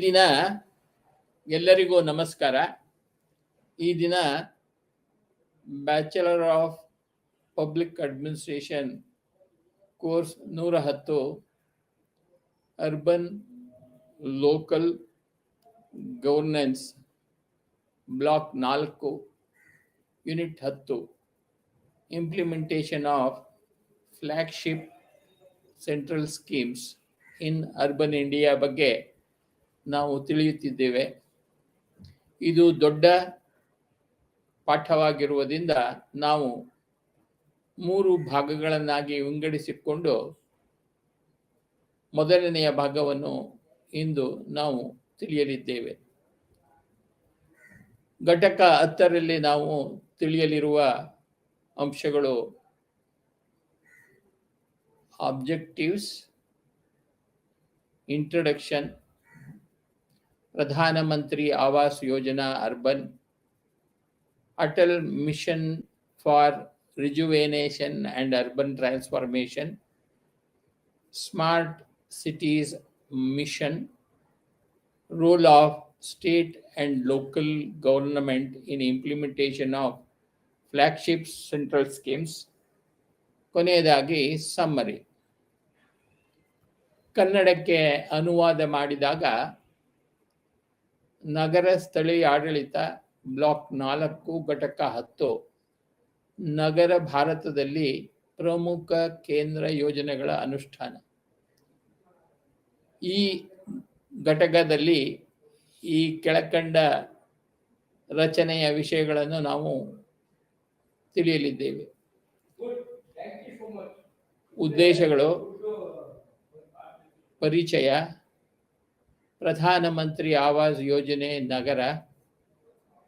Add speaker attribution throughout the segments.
Speaker 1: ದಿನ ಎಲ್ಲರಿಗೂ ನಮಸ್ಕಾರ. ಈ ದಿನ bachelor of public administration course 110 urban local governance block 4 unit 10 implementation of flagship central schemes in urban India ಬಗ್ಗೆ ನಾವು ತಿಳಿಯುತ್ತಿದ್ದೇವೆ. ಇದು ದೊಡ್ಡ ಪಾಠವಾಗಿರುವುದರಿಂದ ನಾವು 3 ಭಾಗಗಳನ್ನಾಗಿ ವಿಂಗಡಿಸಿಕೊಂಡು ಮೊದಲನೆಯ ಭಾಗವನ್ನು ಇಂದು ನಾವು ತಿಳಿಯಲಿದ್ದೇವೆ. ಘಟಕ 10ರಲ್ಲಿ ನಾವು ತಿಳಿಯಲಿರುವ ಅಂಶಗಳು objectives, introduction, Pradhan Mantri Awas Yojana urban, Atal mission for rejuvenation and urban transformation, smart cities mission, role of state and local government in implementation of flagship central schemes, ಕೊನೆಯದಾಗಿ ಸಮ್ಮರಿ. ಕನ್ನಡಕ್ಕೆ ಅನುವಾದ ಮಾಡಿದಾಗ ನಗರ ಸ್ಥಳೀಯ ಆಡಳಿತ ಬ್ಲಾಕ್ 4 ಘಟಕ 10 ನಗರ ಭಾರತದಲ್ಲಿ ಪ್ರಮುಖ ಕೇಂದ್ರ ಯೋಜನೆಗಳ ಅನುಷ್ಠಾನ. ಈ ಘಟಕದಲ್ಲಿ ಈ ಕೆಳಕಂಡ ರಚನೆಯ ವಿಷಯಗಳನ್ನು ನಾವು ತಿಳಿಯಲಿದ್ದೇವೆ. ಉದ್ದೇಶಗಳು, ಪರಿಚಯ, ಪ್ರಧಾನಮಂತ್ರಿ ಆವಾಸ್ ಯೋಜನೆ ನಗರ,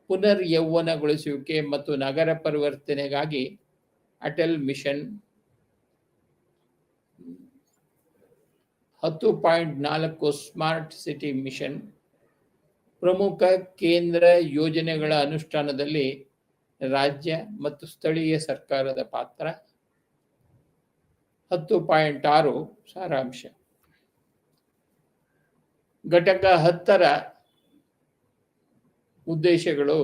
Speaker 1: ಪುನರ್ ಯೌವನಗೊಳಿಸುವಿಕೆ ಮತ್ತು ನಗರ ಪರಿವರ್ತನೆಗಾಗಿ Atal mission, 10.4 smart city mission, ಪ್ರಮುಖ ಕೇಂದ್ರ ಯೋಜನೆಗಳ ಅನುಷ್ಠಾನದಲ್ಲಿ ರಾಜ್ಯ ಮತ್ತು ಸ್ಥಳೀಯ ಸರ್ಕಾರದ ಪಾತ್ರ, 10.6 ಸಾರಾಂಶ. ಘಟಕ 10ರ ಉದ್ದೇಶಗಳು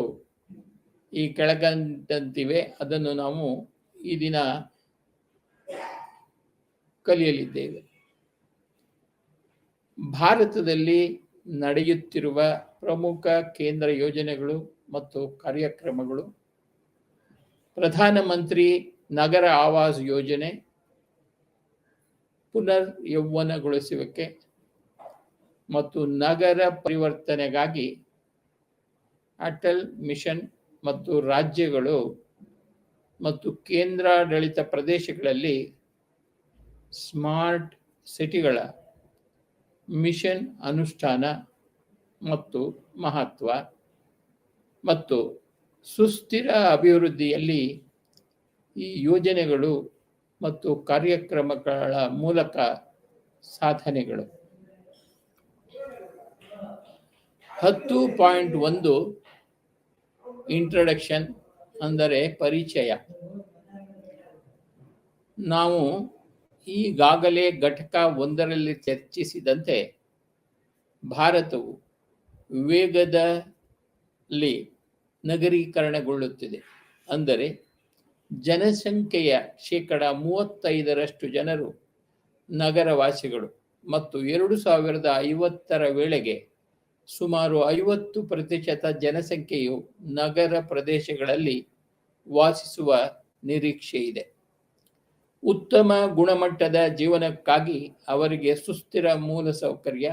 Speaker 1: ಈ ಕೆಳಕಂಡಂತಿವೆ. ಅದನ್ನು ನಾವು ಈ ದಿನ ಕಲಿಯಲಿದ್ದೇವೆ. ಭಾರತದಲ್ಲಿ ನಡೆಯುತ್ತಿರುವ ಪ್ರಮುಖ ಕೇಂದ್ರ ಯೋಜನೆಗಳು ಮತ್ತು ಕಾರ್ಯಕ್ರಮಗಳು, ಪ್ರಧಾನಮಂತ್ರಿ ನಗರ ಆವಾಸ್ ಯೋಜನೆ, ಪುನರ್ ಯೌವನಗೊಳಿಸುವಿಕೆ ಮತ್ತು ನಗರ ಪರಿವರ್ತನೆಗಾಗಿ ಅಟಲ್ ಮಿಷನ್ ಮತ್ತು ರಾಜ್ಯಗಳು ಮತ್ತು ಕೇಂದ್ರಾಡಳಿತ ಪ್ರದೇಶಗಳಲ್ಲಿ ಸ್ಮಾರ್ಟ್ ಸಿಟಿಗಳ ಮಿಷನ್ ಅನುಷ್ಠಾನ ಮತ್ತು ಮಹತ್ವ, ಮತ್ತು ಸುಸ್ಥಿರ ಅಭಿವೃದ್ಧಿಯಲ್ಲಿ ಈ ಯೋಜನೆಗಳು ಮತ್ತು ಕಾರ್ಯಕ್ರಮಗಳ ಮೂಲಕ ಸಾಧನೆಗಳು. 10.1 ಇಂಟ್ರಡಕ್ಷನ್ ಅಂದರೆ ಪರಿಚಯ. ನಾವು ಈಗಾಗಲೇ ಘಟಕ 1ರಲ್ಲಿ ಚರ್ಚಿಸಿದಂತೆ ಭಾರತವು ವೇಗದಲ್ಲಿ ನಗರೀಕರಣಗೊಳ್ಳುತ್ತಿದೆ. ಅಂದರೆ ಜನಸಂಖ್ಯೆಯ 35% ಜನರು ನಗರವಾಸಿಗಳು ಮತ್ತು 2050ರ ವೇಳೆಗೆ ಸುಮಾರು 50% ಜನಸಂಖ್ಯೆಯು ನಗರ ಪ್ರದೇಶಗಳಲ್ಲಿ ವಾಸಿಸುವ ನಿರೀಕ್ಷೆ ಇದೆ. ಉತ್ತಮ ಗುಣಮಟ್ಟದ ಜೀವನಕ್ಕಾಗಿ ಅವರಿಗೆ ಸುಸ್ಥಿರ ಮೂಲಸೌಕರ್ಯ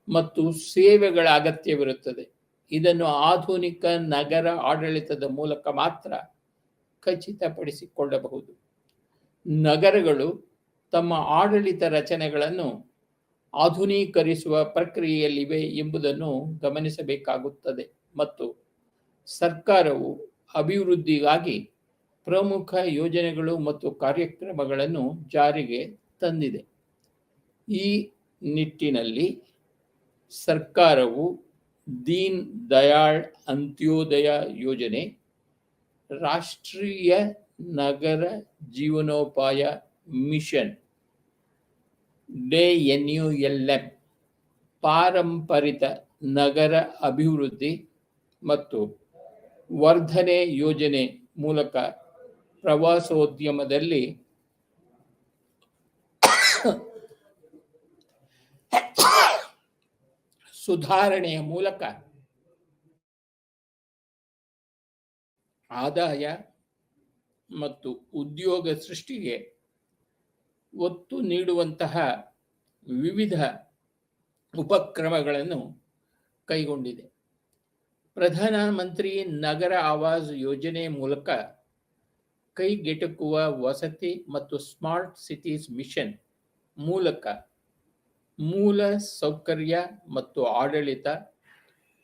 Speaker 1: ಮತ್ತು ಸೇವೆಗಳ ಅಗತ್ಯವಿರುತ್ತದೆ. ಇದನ್ನು ಆಧುನಿಕ ನಗರ ಆಡಳಿತದ ಮೂಲಕ ಮಾತ್ರ ಖಚಿತಪಡಿಸಿಕೊಳ್ಳಬಹುದು. ನಗರಗಳು ತಮ್ಮ ಆಡಳಿತ ರಚನೆಗಳನ್ನು ಆಧುನೀಕರಿಸುವ ಪ್ರಕ್ರಿಯೆಯಲ್ಲಿವೆ ಎಂಬುದನ್ನು ಗಮನಿಸಬೇಕಾಗುತ್ತದೆ ಮತ್ತು ಸರ್ಕಾರವು ಅಭಿವೃದ್ಧಿಗಾಗಿ ಪ್ರಮುಖ ಯೋಜನೆಗಳು ಮತ್ತು ಕಾರ್ಯಕ್ರಮಗಳನ್ನು ಜಾರಿಗೆ ತಂದಿದೆ. ಈ ನಿಟ್ಟಿನಲ್ಲಿ ಸರ್ಕಾರವು ದೀನ್ ದಯಾಳ್ ಅಂತ್ಯೋದಯ ಯೋಜನೆ, ರಾಷ್ಟ್ರೀಯ ನಗರ ಜೀವನೋಪಾಯ ಮಿಷನ್ DNULM ಪಾರಂಪರಿಕ ನಗರ ಅಭಿವೃದ್ಧಿ ಮತ್ತು ವರ್ಧನೆ ಯೋಜನೆ ಮೂಲಕ ಪ್ರವಾಸೋದ್ಯಮದಲ್ಲಿ ಸುಧಾರಣೆಯ ಮೂಲಕ ಆದಾಯ ಮತ್ತು ಉದ್ಯೋಗ ಸೃಷ್ಟಿಗೆ ಒತ್ತು ನೀಡುವಂತಹ ವಿವಿಧ ಉಪಕ್ರಮಗಳನ್ನು ಕೈಗೊಂಡಿದೆ. ಪ್ರಧಾನಮಂತ್ರಿ ನಗರ ಆವಾಸ್ ಯೋಜನೆ ಮೂಲಕ ಕೈಗೆಟುಕುವ ವಸತಿ ಮತ್ತು ಸ್ಮಾರ್ಟ್ ಸಿಟೀಸ್ ಮಿಷನ್ ಮೂಲಕ ಮೂಲ ಸೌಕರ್ಯ ಮತ್ತು ಆಡಳಿತ,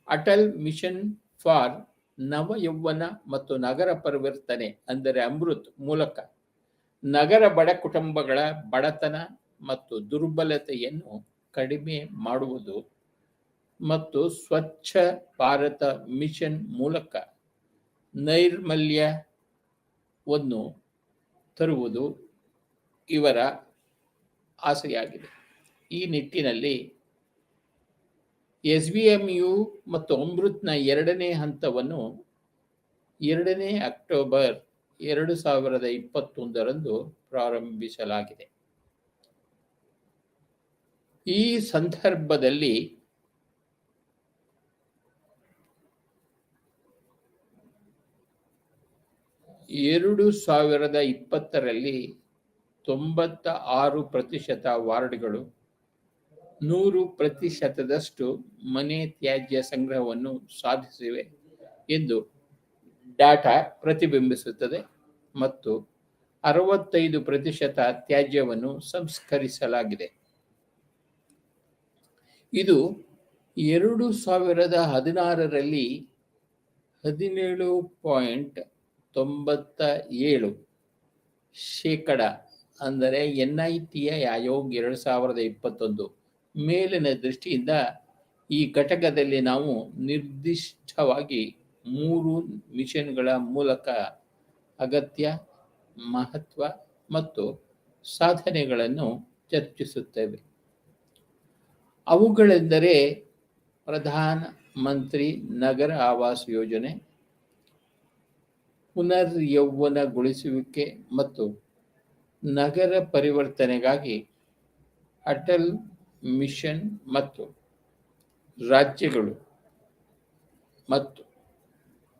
Speaker 1: ಅಟಲ್ ಮಿಷನ್ ಫಾರ್ ನವಯೌವನ ಮತ್ತು ನಗರ ಪರಿವರ್ತನೆ ಅಂದರೆ ಅಮೃತ್ ಮೂಲಕ ನಗರ ಬಡ ಕುಟುಂಬಗಳ ಬಡತನ ಮತ್ತು ದುರ್ಬಲತೆಯನ್ನು ಕಡಿಮೆ ಮಾಡುವುದು ಮತ್ತು ಸ್ವಚ್ಛ ಭಾರತ ಮಿಷನ್ ಮೂಲಕ ನೈರ್ಮಲ್ಯವನ್ನು ತರುವುದು ಇವರ ಆಸೆಯಾಗಿದೆ. ಈ ನಿಟ್ಟಿನಲ್ಲಿ SBMU ಮತ್ತು ಅಮೃತ್ನ 2ನೇ ಹಂತವನ್ನು 2ನೇ ಅಕ್ಟೋಬರ್ 2021ರಂದು ಪ್ರಾರಂಭಿಸಲಾಗಿದೆ. ಈ ಸಂದರ್ಭದಲ್ಲಿ ಎರಡು 2020ರಲ್ಲಿ 96% ವಾರ್ಡ್ಗಳು 100%ದಷ್ಟು ಮನೆ ತ್ಯಾಜ್ಯ ಸಂಗ್ರಹವನ್ನು ಸಾಧಿಸಿವೆ ಎಂದು ಡಾಟಾ ಪ್ರತಿಬಿಂಬಿಸುತ್ತದೆ ಮತ್ತು 65% ತ್ಯಾಜ್ಯವನ್ನು ಸಂಸ್ಕರಿಸಲಾಗಿದೆ. ಇದು 2016ರಲ್ಲಿ 17.97% ಅಂದರೆ NITI ಆಯೋಗ್ 2021 ಮೇಲಿನ ದೃಷ್ಟಿಯಿಂದ ಈ ಘಟಕದಲ್ಲಿ ನಾವು ನಿರ್ದಿಷ್ಟವಾಗಿ 3 ಮಿಷನ್ಗಳ ಮೂಲಕ ಅಗತ್ಯ, ಮಹತ್ವ ಮತ್ತು ಸಾಧನೆಗಳನ್ನು ಚರ್ಚಿಸುತ್ತೇವೆ. ಅವುಗಳೆಂದರೆ ಪ್ರಧಾನ ಮಂತ್ರಿ ನಗರ ಆವಾಸ್ ಯೋಜನೆ, ಪುನರ್ಯೌವನಗೊಳಿಸುವಿಕೆ ಮತ್ತು ನಗರ ಪರಿವರ್ತನೆಗಾಗಿ ಅಟಲ್ ಮಿಷನ್ ಮತ್ತು ರಾಜ್ಯಗಳು ಮತ್ತು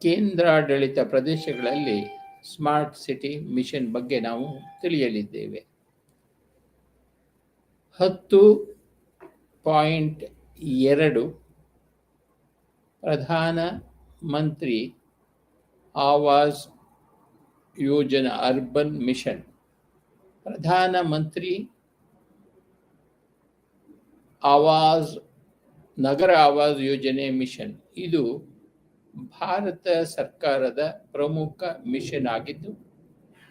Speaker 1: ಕೇಂದ್ರಾಡಳಿತ ಪ್ರದೇಶಗಳಲ್ಲಿ ಸ್ಮಾರ್ಟ್ ಸಿಟಿ ಮಿಷನ್ ಬಗ್ಗೆ ನಾವು ತಿಳಿಯಲಿದ್ದೇವೆ. 10.2 ಪ್ರಧಾನ ಮಂತ್ರಿ ಆವಾಸ್ ಯೋಜನಾ ಅರ್ಬನ್ ಮಿಷನ್, ಪ್ರಧಾನ ಮಂತ್ರಿ ಆವಾಸ್ ನಗರ ಆವಾಸ್ ಯೋಜನೆ ಮಿಷನ್ ಇದು ಭಾರತ ಸರ್ಕಾರದ ಪ್ರಮುಖ ಮಿಷನ್ ಆಗಿದ್ದು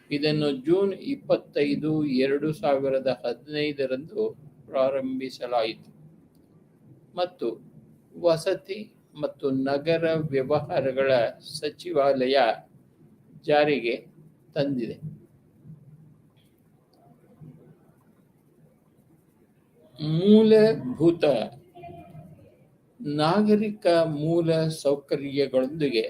Speaker 1: ಇದನ್ನು ಜೂನ್ 25, 2015ರಂದು ಪ್ರಾರಂಭಿಸಲಾಯಿತು ಮತ್ತು ವಸತಿ ಮತ್ತು ನಗರ ವ್ಯವಹಾರಗಳ ಸಚಿವಾಲಯ ಜಾರಿಗೆ ತಂದಿದೆ. ಮೂಲಭೂತ ನಾಗರಿಕ ಮೂಲ ಸೌಕರ್ಯಗಳೊಂದಿಗೆ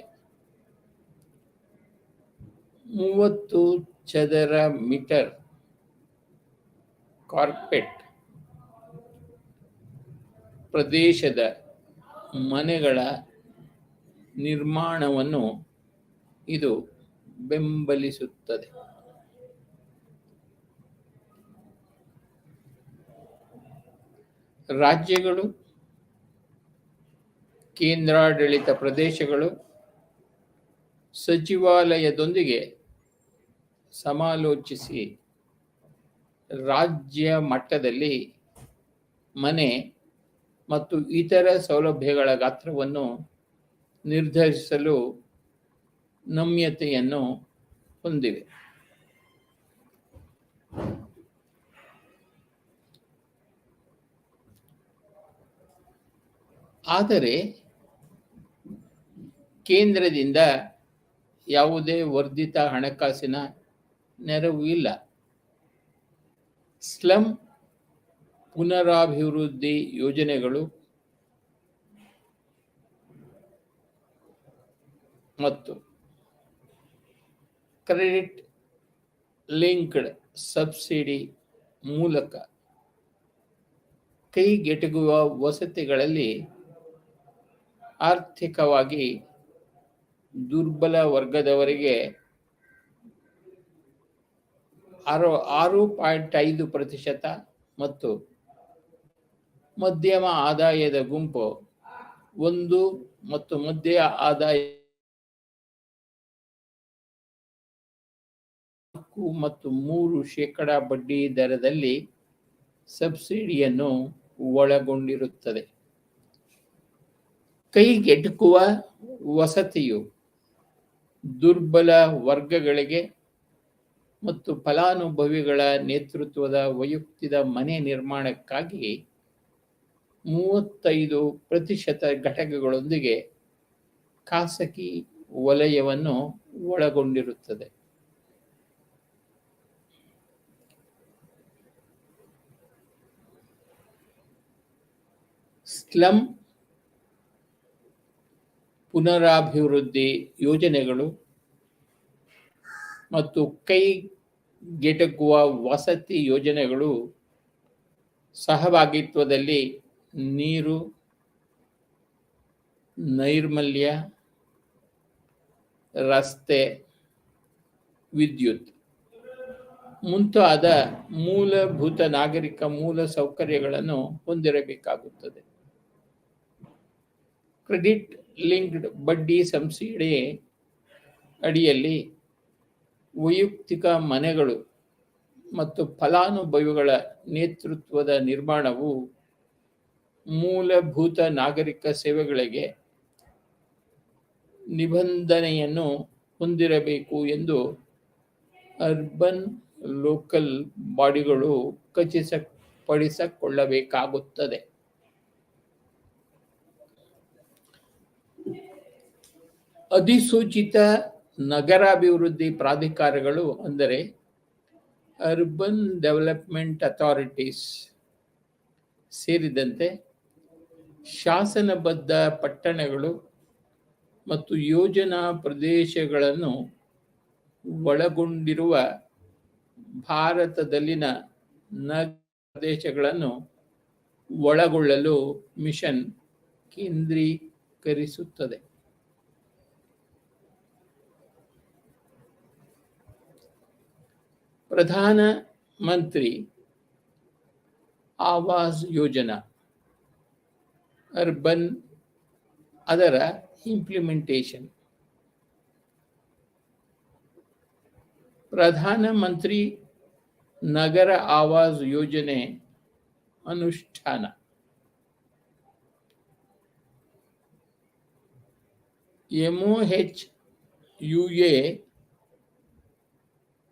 Speaker 1: 30 ಚದರ ಮೀಟರ್ ಕಾರ್ಪೆಟ್ ಪ್ರದೇಶದ ಮನೆಗಳ ನಿರ್ಮಾಣವನ್ನು ಇದು ಬೆಂಬಲಿಸುತ್ತದೆ. ರಾಜ್ಯಗಳು, ಕೇಂದ್ರಾಡಳಿತ ಪ್ರದೇಶಗಳು ಸಚಿವಾಲಯದೊಂದಿಗೆ ಸಮಾಲೋಚಿಸಿ ರಾಜ್ಯ ಮಟ್ಟದಲ್ಲಿ ಮನೆ ಮತ್ತು ಇತರ ಸೌಲಭ್ಯಗಳ ಗಾತ್ರವನ್ನು ನಿರ್ಧರಿಸಲು ನಮ್ಯತೆಯನ್ನು ಹೊಂದಿವೆ. ಆದರೆ ಕೇಂದ್ರದಿಂದ ಯಾವುದೇ ವರ್ಧಿತ ಹಣಕಾಸಿನ ನೆರವು ಇಲ್ಲ. ಸ್ಲಂ ಪುನರಾಭಿವೃದ್ಧಿ ಯೋಜನೆಗಳು ಮತ್ತು ಕ್ರೆಡಿಟ್ ಲಿಂಕ್ಡ್ ಸಬ್ಸಿಡಿ ಮೂಲಕ ಕೈಗೆಟುಕುವ ವಸತಿಗಳಲ್ಲಿ ಆರ್ಥಿಕವಾಗಿ ದುರ್ಬಲ ವರ್ಗದವರಿಗೆ 6.5% ಮತ್ತು ಮಧ್ಯಮ ಆದಾಯದ ಗುಂಪು 1 ಮತ್ತು ಮಧ್ಯ ಆದಾಯ ಮತ್ತು 3% ಬಡ್ಡಿ ದರದಲ್ಲಿ ಸಬ್ಸಿಡಿಯನ್ನು ಒಳಗೊಂಡಿರುತ್ತದೆ. ಕೈಗೆಟುಕುವ ವಸತಿಯು ದುರ್ಬಲ ವರ್ಗಗಳಿಗೆ ಮತ್ತು ಫಲಾನುಭವಿಗಳ ನೇತೃತ್ವದ ವೈಯಕ್ತಿಕ ಮನೆ ನಿರ್ಮಾಣಕ್ಕಾಗಿ 35% ಘಟಕಗಳೊಂದಿಗೆ ಖಾಸಗಿ ವಲಯವನ್ನು ಒಳಗೊಂಡಿರುತ್ತದೆ. ಸ್ಲಮ್ ಪುನರಾಭಿವೃದ್ಧಿ ಯೋಜನೆಗಳು ಮತ್ತು ಕೈಗೆಟುಕುವ ವಸತಿ ಯೋಜನೆಗಳು ಸಹಭಾಗಿತ್ವದಲ್ಲಿ ನೀರು, ನೈರ್ಮಲ್ಯ, ರಸ್ತೆ, ವಿದ್ಯುತ್ ಮುಂತಾದ ಮೂಲಭೂತ ನಾಗರಿಕ ಮೂಲ ಸೌಕರ್ಯಗಳನ್ನು ಹೊಂದಿರಬೇಕಾಗುತ್ತದೆ. ಕ್ರೆಡಿಟ್ ಲಿಂಕ್ಡ್ ಬಡ್ಡಿ ಸಬ್ಸಿಡಿ ಅಡಿಯಲ್ಲಿ ವೈಯಕ್ತಿಕ ಮನೆಗಳು ಮತ್ತು ಫಲಾನುಭವಿಗಳ ನೇತೃತ್ವದ ನಿರ್ಮಾಣವು ಮೂಲಭೂತ ನಾಗರಿಕ ಸೇವೆಗಳಿಗೆ ನಿಬಂಧನೆಯನ್ನು ಹೊಂದಿರಬೇಕು ಎಂದು ಅರ್ಬನ್ ಲೋಕಲ್ ಬಾಡಿಗಳು ಖಚಿತಪಡಿಸಿಕೊಳ್ಳಬೇಕಾಗುತ್ತದೆ. ಅಧಿಸೂಚಿತ ನಗರಾಭಿವೃದ್ಧಿ ಪ್ರಾಧಿಕಾರಗಳು ಅಂದರೆ ಅರ್ಬನ್ ಡೆವಲಪ್ಮೆಂಟ್ ಅಥಾರಿಟೀಸ್ ಸೇರಿದಂತೆ ಶಾಸನಬದ್ಧ ಪಟ್ಟಣಗಳು ಮತ್ತು ಯೋಜನಾ ಪ್ರದೇಶಗಳನ್ನು ಒಳಗೊಂಡಿರುವ ಭಾರತದಲ್ಲಿನ ನಗರ ಪ್ರದೇಶಗಳನ್ನು ಒಳಗೊಳ್ಳಲು ಮಿಷನ್ ಕೇಂದ್ರೀಕರಿಸುತ್ತದೆ. ಪ್ರಧಾನ ಮಂತ್ರಿ ಆವಾಸ್ ಯೋಜನಾ ಅರ್ಬನ್ ಅದರ ಇಂಪ್ಲಿಮೆಂಟೇಷನ್. ಪ್ರಧಾನ ಮಂತ್ರಿ ನಗರ ಆವಾಸ್ ಯೋಜನೆ ಅನುಷ್ಠಾನ. MOHUA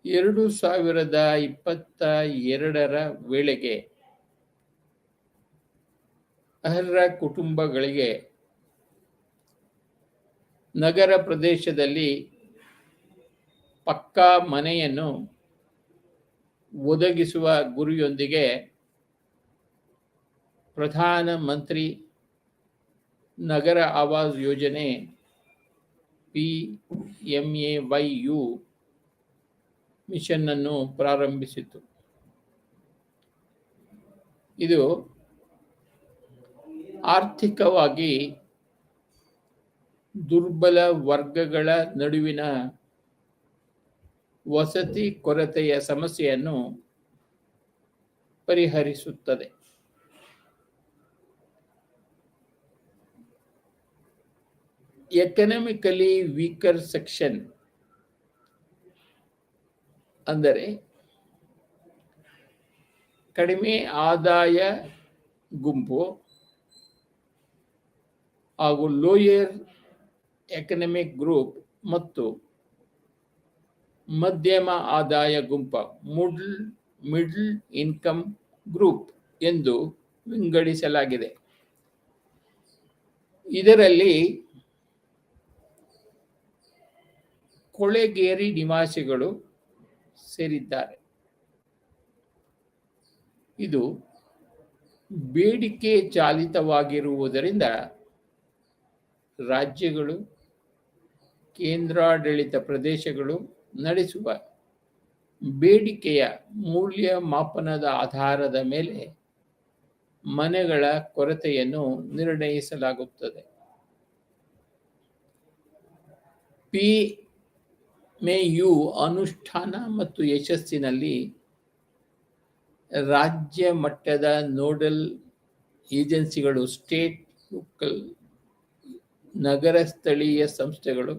Speaker 1: 2022 ವೇಳೆಗೆ ಅರ್ಹ ಕುಟುಂಬಗಳಿಗೆ ನಗರ ಪ್ರದೇಶದಲ್ಲಿ ಪಕ್ಕಾ ಮನೆಯನ್ನು ಒದಗಿಸುವ ಗುರಿಯೊಂದಿಗೆ ಪ್ರಧಾನ ಮಂತ್ರಿ ನಗರ ಆವಾಸ್ ಯೋಜನೆ PMAYU ಮಿಷನ್ ಅನ್ನು ಪ್ರಾರಂಭಿಸಿತು. ಇದು ಆರ್ಥಿಕವಾಗಿ ದುರ್ಬಲ ವರ್ಗಗಳ ನಡುವಿನ ವಸತಿ ಕೊರತೆಯ ಸಮಸ್ಯೆಯನ್ನು ಪರಿಹರಿಸುತ್ತದೆ. ಎಕನಾಮಿಕಲಿ ವೀಕರ್ ಸೆಕ್ಷನ್ ಅಂದರೆ ಕಡಿಮೆ ಆದಾಯ ಗುಂಪು ಹಾಗೂ ಲೋಯರ್ ಎಕನಾಮಿಕ್ ಗ್ರೂಪ್ ಮತ್ತು ಮಧ್ಯಮ ಆದಾಯ ಗುಂಪು ಮಿಡ್ಲ್ ಇನ್ಕಮ್ ಗ್ರೂಪ್ ಎಂದು ವಿಂಗಡಿಸಲಾಗಿದೆ. ಇದರಲ್ಲಿ ಕೊಳೆಗೇರಿ ನಿವಾಸಿಗಳು ಸೇರಿದ್ದಾರೆ. ಇದು ಬೇಡಿಕೆ ಚಾಲಿತವಾಗಿರುವುದರಿಂದ ರಾಜ್ಯಗಳು ಕೇಂದ್ರಾಡಳಿತ ಪ್ರದೇಶಗಳು ನಡೆಸುವ ಬೇಡಿಕೆಯ ಮೌಲ್ಯ ಮಾಪನದ ಆಧಾರದ ಮೇಲೆ ಮನೆಗಳ ಕೊರತೆಯನ್ನು ನಿರ್ಣಯಿಸಲಾಗುತ್ತದೆ. ಪಿಎಂಎಯು ಅನುಷ್ಠಾನ ಮತ್ತು ಯಶಸ್ಸಿನಲ್ಲಿ ರಾಜ್ಯ ಮಟ್ಟದ ನೋಡಲ್ ಏಜೆನ್ಸಿಗಳು, ಸ್ಟೇಟ್, ಲೋಕಲ್, ನಗರ ಸ್ಥಳೀಯ ಸಂಸ್ಥೆಗಳು,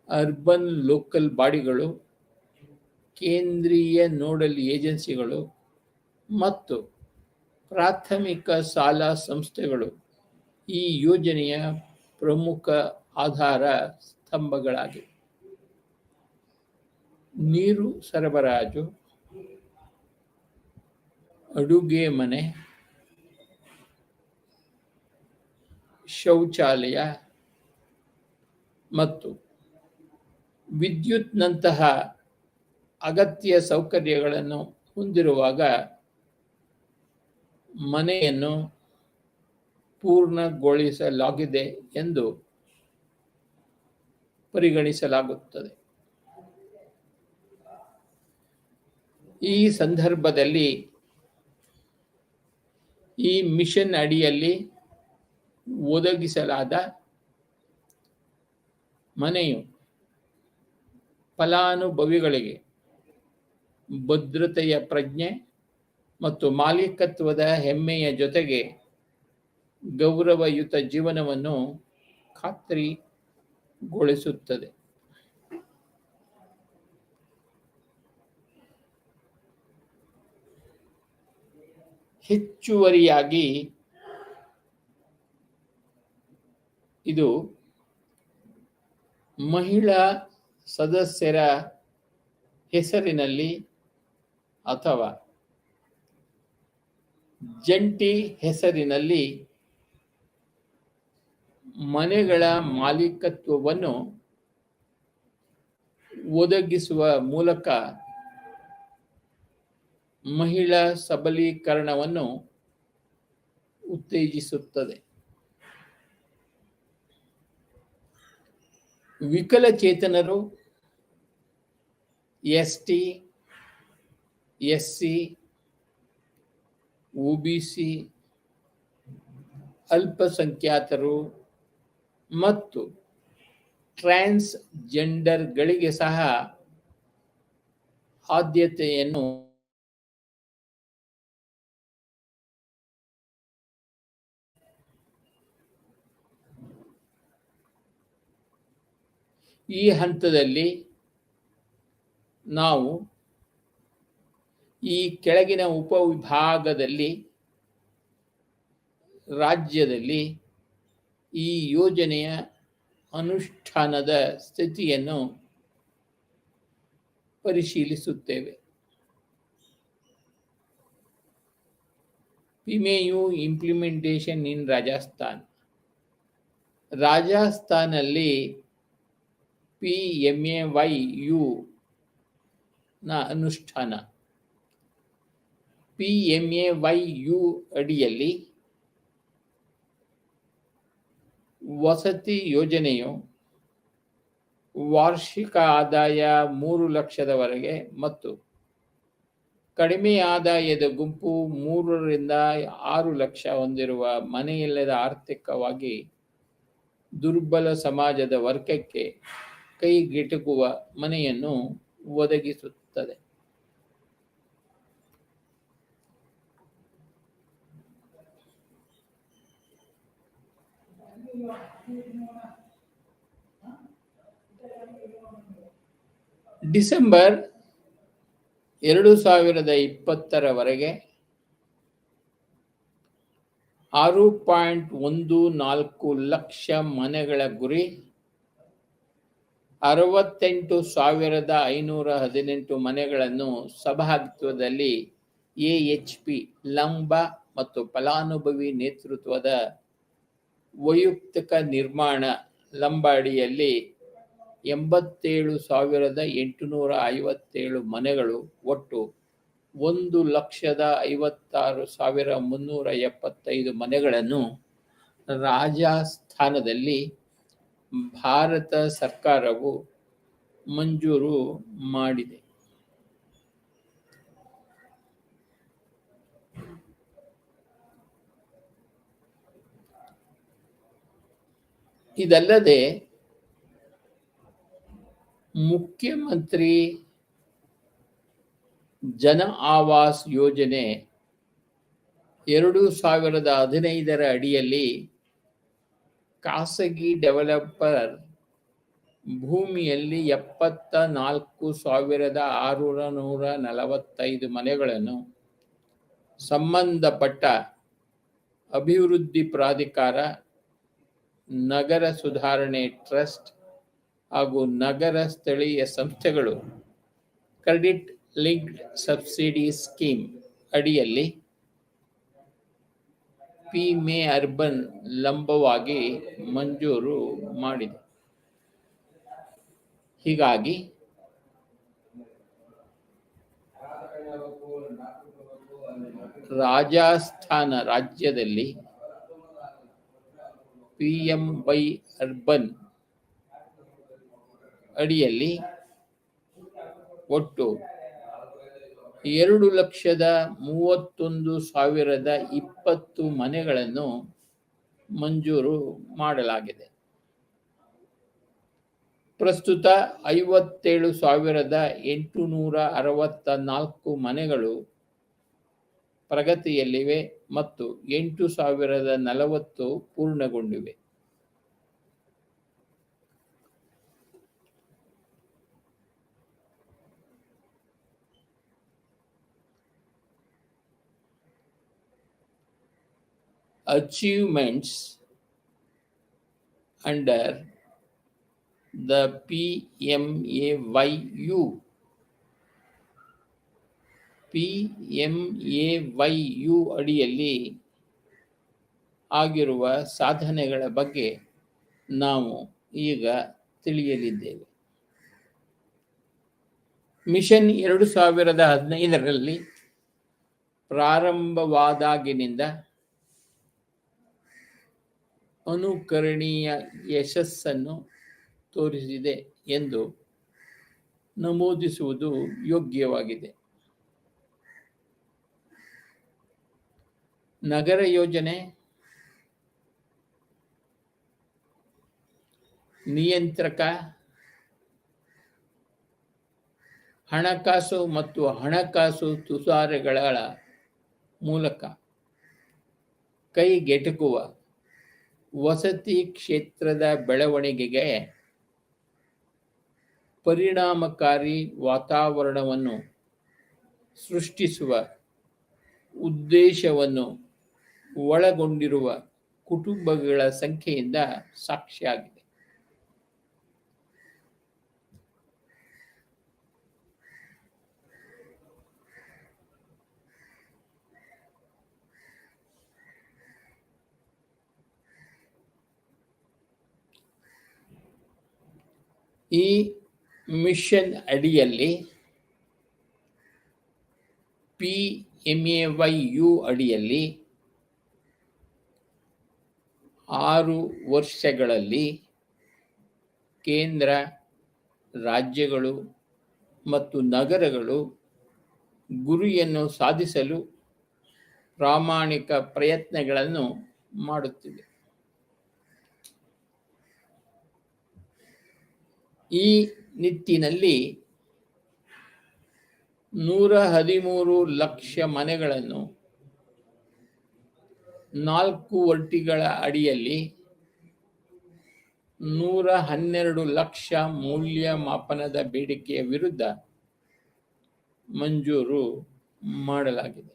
Speaker 1: ಅರ್ಬನ್ ಲೋಕಲ್ ಬಾಡಿಗಳು, ಕೇಂದ್ರೀಯ ನೋಡಲ್ ಏಜೆನ್ಸಿಗಳು ಮತ್ತು ಪ್ರಾಥಮಿಕ ಸಾಲ ಸಂಸ್ಥೆಗಳು ಈ ಯೋಜನೆಯ ಪ್ರಮುಖ ಆಧಾರ ಸ್ತಂಭಗಳಾಗಿವೆ. ನೀರು ಸರಬರಾಜು, ಅಡುಗೆ ಮನೆ, ಶೌಚಾಲಯ ಮತ್ತು ವಿದ್ಯುತ್ನಂತಹ ಅಗತ್ಯ ಸೌಕರ್ಯಗಳನ್ನು ಹೊಂದಿರುವಾಗ ಮನೆಯನ್ನು ಪೂರ್ಣಗೊಳಿಸಲಾಗಿದೆ ಎಂದು ಪರಿಗಣಿಸಲಾಗುತ್ತದೆ. ಈ ಸಂದರ್ಭದಲ್ಲಿ ಈ ಮಿಷನ್ ಅಡಿಯಲ್ಲಿ ಒದಗಿಸಲಾದ ಮನೆಯು ಫಲಾನುಭವಿಗಳಿಗೆ ಭದ್ರತೆಯ ಪ್ರಜ್ಞೆ ಮತ್ತು ಮಾಲೀಕತ್ವದ ಹೆಮ್ಮೆಯ ಜೊತೆಗೆ ಗೌರವಯುತ ಜೀವನವನ್ನು ಖಾತ್ರಿಗೊಳಿಸುತ್ತದೆ. ಹೆಚ್ಚುವರಿಯಾಗಿ ಇದು ಮಹಿಳಾ ಸದಸ್ಯರ ಹೆಸರಿನಲ್ಲಿ ಅಥವಾ ಜಂಟಿ ಹೆಸರಿನಲ್ಲಿ ಮನೆಗಳ ಮಾಲೀಕತ್ವವನ್ನು ಒದಗಿಸುವ ಮೂಲಕ ಮಹಿಳಾ ಸಬಲೀಕರಣವನ್ನು ಉತ್ತೇಜಿಸುತ್ತದೆ. ವಿಕಲಚೇತನರು, ಎಸ್ಟಿ, ಎಸ್ಸಿ, ಒಬಿಸಿ, ಅಲ್ಪಸಂಖ್ಯಾತರು ಮತ್ತು ಟ್ರಾನ್ಸ್ ಜೆಂಡರ್ಗಳಿಗೆ ಸಹ ಆದ್ಯತೆಯನ್ನು ಈ ಹಂತದಲ್ಲಿ ನಾವು ಈ ಕೆಳಗಿನ ಉಪವಿಭಾಗದಲ್ಲಿ ರಾಜ್ಯದಲ್ಲಿ ಈ ಯೋಜನೆಯ ಅನುಷ್ಠಾನದ ಸ್ಥಿತಿಯನ್ನು ಪರಿಶೀಲಿಸುತ್ತೇವೆ. ಪಿಎಂಎಯು ಇಂಪ್ಲಿಮೆಂಟೇಷನ್ ಇನ್ ರಾಜಸ್ಥಾನ್. ರಾಜಸ್ಥಾನಲ್ಲಿ ಪಿಎಂಎವೈಯು ನ ಅನುಷ್ಠಾನ. ಪಿಎಂಎವೈಯು ಅಡಿಯಲ್ಲಿ ವಸತಿ ಯೋಜನೆಯು ವಾರ್ಷಿಕ ಆದಾಯ 3 ಲಕ್ಷದವರೆಗೆ ಮತ್ತು ಕಡಿಮೆ ಆದಾಯದ ಗುಂಪು 3 ರಿಂದ 6 ಲಕ್ಷ ಹೊಂದಿರುವ ಮನೆಯಿಲ್ಲದ ಆರ್ಥಿಕವಾಗಿ ದುರ್ಬಲ ಸಮಾಜದ ವರ್ಗಕ್ಕೆ ಕೈಗೆಟುಕುವ ಮನೆಯನ್ನು ಒದಗಿಸುತ್ತದೆ. ಡಿಸೆಂಬರ್ 2020ರವರೆಗೆ 6.14 ಲಕ್ಷ ಮನೆಗಳ ಗುರಿ, 68,518 ಮನೆಗಳನ್ನು ಸಹಭಾಗಿತ್ವದಲ್ಲಿ ಎಎಚ್ಪಿ ಲಂಬ ಮತ್ತು ಫಲಾನುಭವಿ ನೇತೃತ್ವದ ವೈಯಕ್ತಿಕ ನಿರ್ಮಾಣ ಲಂಬ ಅಡಿಯಲ್ಲಿ 87,857 ಮನೆಗಳು, ಒಟ್ಟು 1,56,375 ಮನೆಗಳನ್ನು ರಾಜಸ್ಥಾನದಲ್ಲಿ ಭಾರತ ಸರ್ಕಾರವು ಮಂಜೂರು ಮಾಡಿದೆ. ಇದಲ್ಲದೆ ಮುಖ್ಯಮಂತ್ರಿ ಜನ ಆವಾಸ್ ಯೋಜನೆ 2015 ಅಡಿಯಲ್ಲಿ ಖಾಸಗಿ ಡೆವಲಪರ್ ಭೂಮಿಯಲ್ಲಿ 74,645 ಮನೆಗಳನ್ನು ಸಂಬಂಧಪಟ್ಟ ಅಭಿವೃದ್ಧಿ ಪ್ರಾಧಿಕಾರ, ನಗರ ಸುಧಾರಣೆ ಟ್ರಸ್ಟ್ ಹಾಗೂ ನಗರ ಸ್ಥಳೀಯ ಸಂಸ್ಥೆಗಳು ಕ್ರೆಡಿಟ್ ಲಿಂಕ್ಡ್ ಸಬ್ಸಿಡಿ ಸ್ಕೀಮ್ ಅಡಿಯಲ್ಲಿ ಪಿ.ಮೇ ಅರ್ಬನ್ ಲಂಬವಾಗಿ ಮಂಜೂರು ಮಾಡಿದೆ. ಹೀಗಾಗಿ ರಾಜಸ್ಥಾನ ರಾಜ್ಯದಲ್ಲಿ PMY ಅರ್ಬನ್ ಅಡಿಯಲ್ಲಿ ಒಟ್ಟು 2,31,020 ಮನೆಗಳನ್ನು ಮಂಜೂರು ಮಾಡಲಾಗಿದೆ. ಪ್ರಸ್ತುತ 57,864 ಮನೆಗಳು ಪ್ರಗತಿಯಲ್ಲಿವೆ ಮತ್ತು 8,040 ಪೂರ್ಣಗೊಂಡಿವೆ. Achievements under the PMAYU ಅಡಿಯಲ್ಲಿ ಆಗಿರುವ ಸಾಧನೆಗಳ ಬಗ್ಗೆ ನಾವು ಈಗ ತಿಳಿಯಲಿದ್ದೇವೆ. ಮಿಷನ್ 2015ರಲ್ಲಿ ಪ್ರಾರಂಭವಾದಾಗಿನಿಂದ ಅನುಕರಣೀಯ ಯಶಸ್ಸನ್ನು ತೋರಿಸಿದೆ ಎಂದು ನಮೂದಿಸುವುದು ಯೋಗ್ಯವಾಗಿದೆ. ನಗರ ಯೋಜನೆ, ನಿಯಂತ್ರಕ, ಹಣಕಾಸು ಮತ್ತು ಹಣಕಾಸು ಸುಧಾರಣೆಗಳ ಮೂಲಕ ಕೈಗೆಟುಕುವ ವಸತಿ ಕ್ಷೇತ್ರದ ಬೆಳವಣಿಗೆಗೆ ಪರಿಣಾಮಕಾರಿ ವಾತಾವರಣವನ್ನು ಸೃಷ್ಟಿಸುವ ಉದ್ದೇಶವನ್ನು ಒಳಗೊಂಡಿರುವ ಕುಟುಂಬಗಳ ಸಂಖ್ಯೆಯಿಂದ ಸಾಕ್ಷಿಯಾಗಿದೆ. ಈ ಮಿಷನ್ ಅಡಿಯಲ್ಲಿ PMAYU ಅಡಿಯಲ್ಲಿ 6 ವರ್ಷಗಳಲ್ಲಿ ಕೇಂದ್ರ, ರಾಜ್ಯಗಳು ಮತ್ತು ನಗರಗಳು ಗುರಿಯನ್ನು ಸಾಧಿಸಲು ಪ್ರಾಮಾಣಿಕ ಪ್ರಯತ್ನಗಳನ್ನು ಮಾಡುತ್ತಿವೆ. ಈ ನಿಟ್ಟಿನಲ್ಲಿ 113 ಲಕ್ಷ ಮನೆಗಳನ್ನು 4 ವರ್ಟಿಗಳ ಅಡಿಯಲ್ಲಿ 112 ಲಕ್ಷ ಮೌಲ್ಯಮಾಪನದ ಬೇಡಿಕೆಯ ವಿರುದ್ಧ ಮಂಜೂರು ಮಾಡಲಾಗಿದೆ.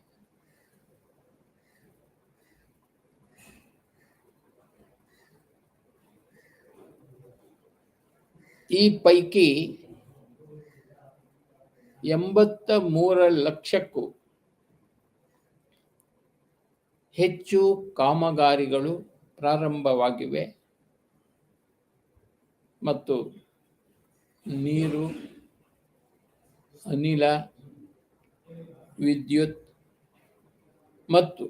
Speaker 1: ಈ ಪೈಕಿ 83 ಲಕ್ಷಕ್ಕೂ ಹೆಚ್ಚು ಕಾಮಗಾರಿಗಳು ಪ್ರಾರಂಭವಾಗಿವೆ ಮತ್ತು ನೀರು, ಅನಿಲ, ವಿದ್ಯುತ್ ಮತ್ತು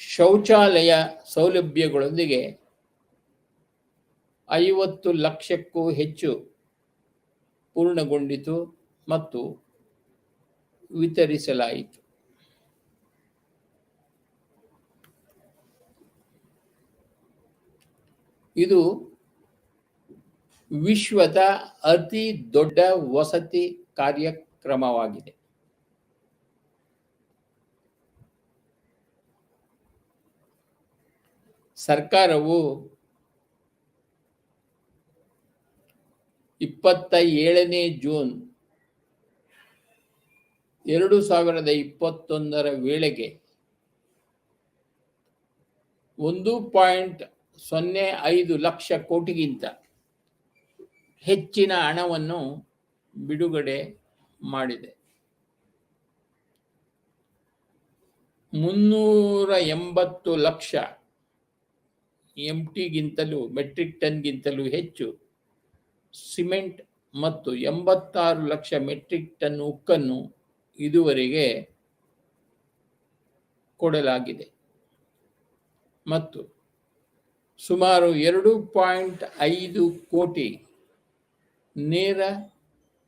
Speaker 1: ಶೌಚಾಲಯ ಸೌಲಭ್ಯಗಳೊಂದಿಗೆ 50 ಲಕ್ಷಕ್ಕೂ ಹೆಚ್ಚು ಪೂರ್ಣಗೊಂಡಿತು ಮತ್ತು ವಿತರಿಸಲಾಯಿತು. ಇದು ವಿಶ್ವದ ಅತಿ ದೊಡ್ಡ ವಸತಿ ಕಾರ್ಯಕ್ರಮವಾಗಿದೆ. ಸರ್ಕಾರವು 27ನೇ ಜೂನ್ 2021 ವೇಳೆಗೆ 1.05 ಲಕ್ಷ ಕೋಟಿಗಿಂತ ಹೆಚ್ಚಿನ ಹಣವನ್ನು ಬಿಡುಗಡೆ ಮಾಡಿದೆ. 380 ಲಕ್ಷ ಮೆಟ್ರಿಕ್ ಟನ್ಗಿಂತಲೂ ಹೆಚ್ಚು ಸಿಮೆಂಟ್ ಮತ್ತು 86 ಲಕ್ಷ ಮೆಟ್ರಿಕ್ ಟನ್ ಉಕ್ಕನ್ನು ಇದುವರೆಗೆ ಕೊಡಲಾಗಿದೆ ಮತ್ತು ಸುಮಾರು 2.5 ಕೋಟಿ ನೇರ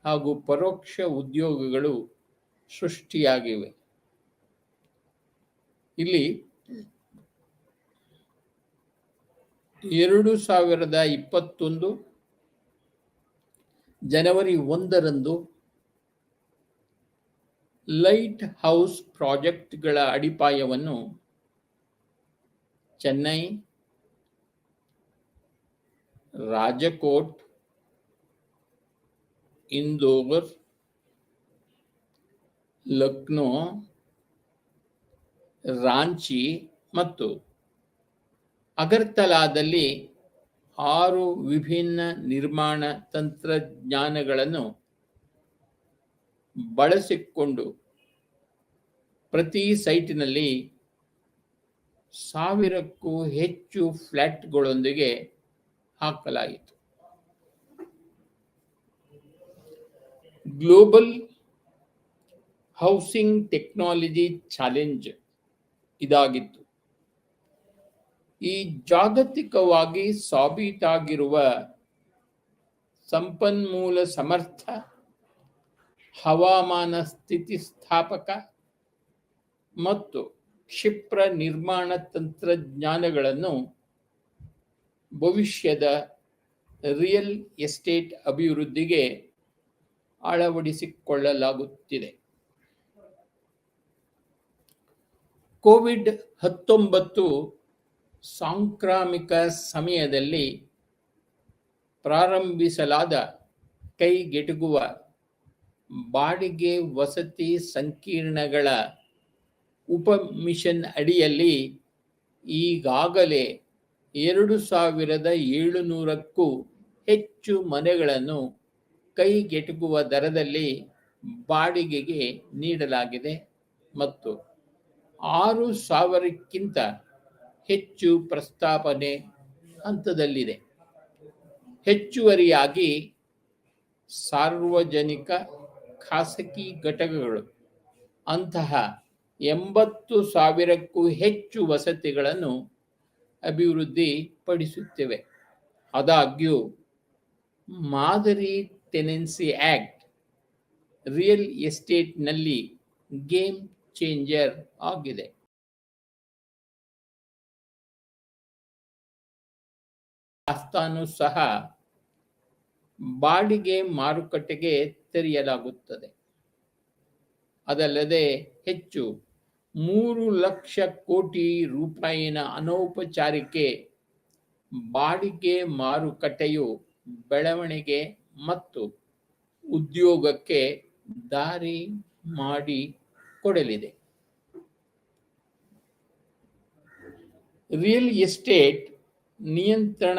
Speaker 1: ಹಾಗೂ ಪರೋಕ್ಷ ಉದ್ಯೋಗಗಳು ಸೃಷ್ಟಿಯಾಗಿವೆ. ಇಲ್ಲಿ 2021 ಜನವರಿ 1ರಂದು ಲೈಟ್ ಹೌಸ್ ಪ್ರಾಜೆಕ್ಟ್ಗಳ ಅಡಿಪಾಯವನ್ನು ಚೆನ್ನೈ, ರಾಜಕೋಟ್, ಇಂದೋರ್, ಲಕ್ನೋ, ರಾಂಚಿ ಮತ್ತು ಅಗರ್ತಲಾದಲ್ಲಿ 6 ವಿಭಿನ್ನ ನಿರ್ಮಾಣ ತಂತ್ರಜ್ಞಾನಗಳನ್ನು ಬಳಸಿಕೊಂಡು ಪ್ರತಿ ಸೈಟಿನಲ್ಲಿ 1000ಕ್ಕೂ ಹೆಚ್ಚು ಫ್ಲಾಟ್ಗಳೊಂದಿಗೆ ಹಾಕಲಾಯಿತು. ಗ್ಲೋಬಲ್ ಹೌಸಿಂಗ್ ಟೆಕ್ನಾಲಜಿ ಚಾಲೆಂಜ್ ಇದಾಗಿತ್ತು. ಈ ಜಾಗತಿಕವಾಗಿ ಸಾಬೀತಾಗಿರುವ ಸಂಪನ್ಮೂಲ ಸಮರ್ಥ, ಹವಾಮಾನ ಸ್ಥಿತಿಸ್ಥಾಪಕ ಮತ್ತು ಕ್ಷಿಪ್ರ ನಿರ್ಮಾಣ ತಂತ್ರಜ್ಞಾನಗಳನ್ನು ಭವಿಷ್ಯದ ರಿಯಲ್ ಎಸ್ಟೇಟ್ ಅಭಿವೃದ್ಧಿಗೆ ಅಳವಡಿಸಿಕೊಳ್ಳಲಾಗುತ್ತಿದೆ. ಕೋವಿಡ್-19 ಸಾಂಕ್ರಾಮಿಕ ಸಮಯದಲ್ಲಿ ಪ್ರಾರಂಭಿಸಲಾದ ಕೈಗೆಟುಕುವ ಬಾಡಿಗೆ ವಸತಿ ಸಂಕೀರ್ಣಗಳ ಉಪಮಿಷನ್ ಅಡಿಯಲ್ಲಿ ಈಗಾಗಲೇ 2700ಕ್ಕೂ ಹೆಚ್ಚು ಮನೆಗಳನ್ನು ಕೈಗೆಟುಕುವ ದರದಲ್ಲಿ ಬಾಡಿಗೆಗೆ ನೀಡಲಾಗಿದೆ ಮತ್ತು 6000ಕ್ಕಿಂತ ಹೆಚ್ಚು ಪ್ರಸ್ತಾಪನೆ ಹಂತದಲ್ಲಿದೆ. ಹೆಚ್ಚುವರಿಯಾಗಿ ಸಾರ್ವಜನಿಕ ಖಾಸಗಿ ಘಟಕಗಳು ಅಂತಹ 80,000ಕ್ಕೂ ಹೆಚ್ಚು ವಸತಿಗಳನ್ನು ಅಭಿವೃದ್ಧಿಪಡಿಸುತ್ತಿವೆ. ಆದಾಗ್ಯೂ ಮಾದರಿ ಟೆನೆನ್ಸಿ ಆಕ್ಟ್ ರಿಯಲ್ ಎಸ್ಟೇಟ್ನಲ್ಲಿ ಗೇಮ್ ಚೇಂಜರ್ ಆಗಿದೆ. ದಾಸ್ತಾನು ಸಹ ಬಾಡಿಗೆ ಮಾರುಕಟ್ಟೆಗೆ ತೆರೆಯಲಾಗುತ್ತದೆ. ಅದಲ್ಲದೆ ಹೆಚ್ಚು 3 ಲಕ್ಷ ಕೋಟಿ ರೂಪಾಯಿನ ಅನೌಪಚಾರಿಕ ಬಾಡಿಗೆ ಮಾರುಕಟ್ಟೆಯು ಬೆಳವಣಿಗೆ ಮತ್ತು ಉದ್ಯೋಗಕ್ಕೆ ದಾರಿ ಮಾಡಿಕೊಡಲಿದೆ. ರಿಯಲ್ ಎಸ್ಟೇಟ್ ನಿಯಂತ್ರಣ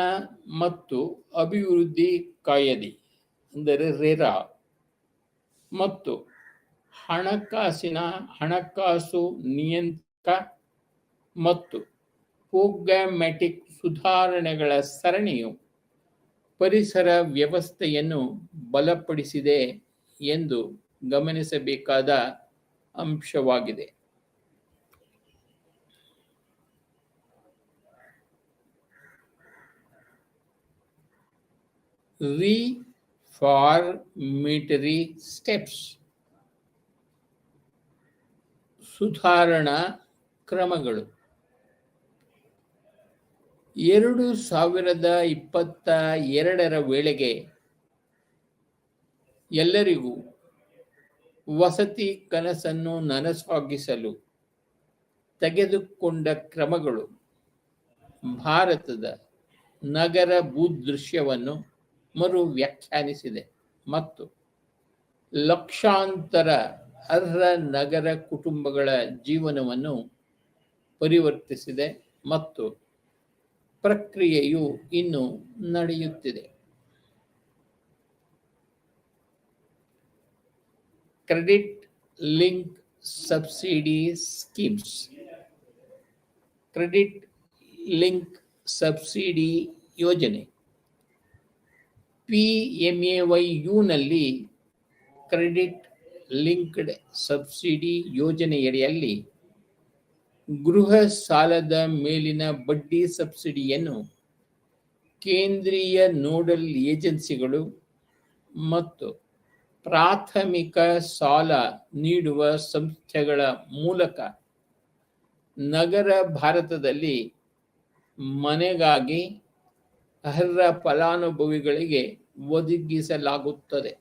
Speaker 1: ಮತ್ತು ಅಭಿವೃದ್ಧಿ ಕಾಯ್ದೆ ಅಂದರೆ ರೇರಾ ಮತ್ತು ಹಣಕಾಸು ನಿಯಂತ್ರಕ ಮತ್ತು ಪ್ರೋಗ್ರಾಮ್ಯಾಟಿಕ್ ಸುಧಾರಣೆಗಳ ಸರಣಿಯು ಪರಿಸರ ವ್ಯವಸ್ಥೆಯನ್ನು ಬಲಪಡಿಸಿದೆ ಎಂದು ಗಮನಿಸಬೇಕಾದ ಅಂಶವಾಗಿದೆ. ರಿಫಾರ್ಮೇಟರಿ ಸ್ಟೆಪ್ಸ್, ಸುಧಾರಣಾ ಕ್ರಮಗಳು. 2022 ವೇಳೆಗೆ ಎಲ್ಲರಿಗೂ ವಸತಿ ಕನಸನ್ನು ನನಸಾಗಿಸಲು ತೆಗೆದುಕೊಂಡ ಕ್ರಮಗಳು ಭಾರತದ ನಗರ ಭೂದೃಶ್ಯವನ್ನು ಮರು ವ್ಯಾಖ್ಯಾನಿಸಿದೆ ಮತ್ತು ಲಕ್ಷಾಂತರ ಅರ್ಹ ನಗರ ಕುಟುಂಬಗಳ ಜೀವನವನ್ನು ಪರಿವರ್ತಿಸಿದೆ ಮತ್ತು ಪ್ರಕ್ರಿಯೆಯು ಇನ್ನು ನಡೆಯುತ್ತಿದೆ. Credit link subsidy schemes. Credit link subsidy ಯೋಜನೆ PMAYUನಲ್ಲಿ ಕ್ರೆಡಿಟ್ ಲಿಂಕ್ಡ್ ಸಬ್ಸಿಡಿ ಯೋಜನೆಯಡಿಯಲ್ಲಿ ಗೃಹ ಸಾಲದ ಮೇಲಿನ ಬಡ್ಡಿ ಸಬ್ಸಿಡಿಯನ್ನು ಕೇಂದ್ರೀಯ ನೋಡಲ್ ಏಜೆನ್ಸಿಗಳು ಮತ್ತು ಪ್ರಾಥಮಿಕ ಸಾಲ ನೀಡುವ ಸಂಸ್ಥೆಗಳ ಮೂಲಕ ನಗರ ಭಾರತದಲ್ಲಿ ಮನೆಗಾಗಿ ಅರ್ಹ ಫಲಾನುಭವಿಗಳಿಗೆ ಒದಗಿಸಲಾಗುತ್ತದೆ.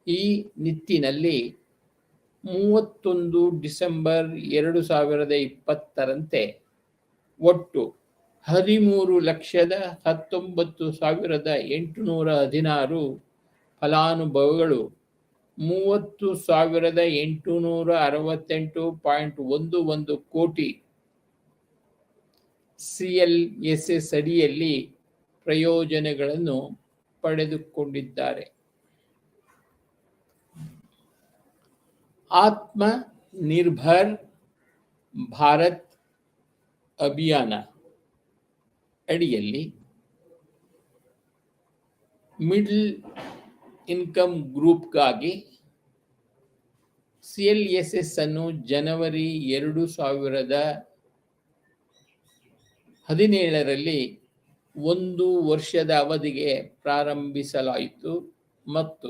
Speaker 1: ಈ ನಿಟ್ಟಿನಲ್ಲಿ 31 ಡಿಸೆಂಬರ್ 2020ರಂತೆ ಒಟ್ಟು 13,19,816 ಫಲಾನುಭವಿಗಳು 30,868.11 ಕೋಟಿ CLSS ಅಡಿಯಲ್ಲಿ ಪ್ರಯೋಜನಗಳನ್ನು ಪಡೆದುಕೊಂಡಿದ್ದಾರೆ. ಆತ್ಮ ನಿರ್ಭರ್ ಭಾರತ್ ಅಭಿಯಾನ ಅಡಿಯಲ್ಲಿ ಮಿಡ್ಲ್ ಇನ್ಕಮ್ ಗ್ರೂಪ್ಗಾಗಿ CLSS ಅನ್ನು ಜನವರಿ 2017ರಲ್ಲಿ 1 ವರ್ಷದ ಅವಧಿಗೆ ಪ್ರಾರಂಭಿಸಲಾಯಿತು ಮತ್ತು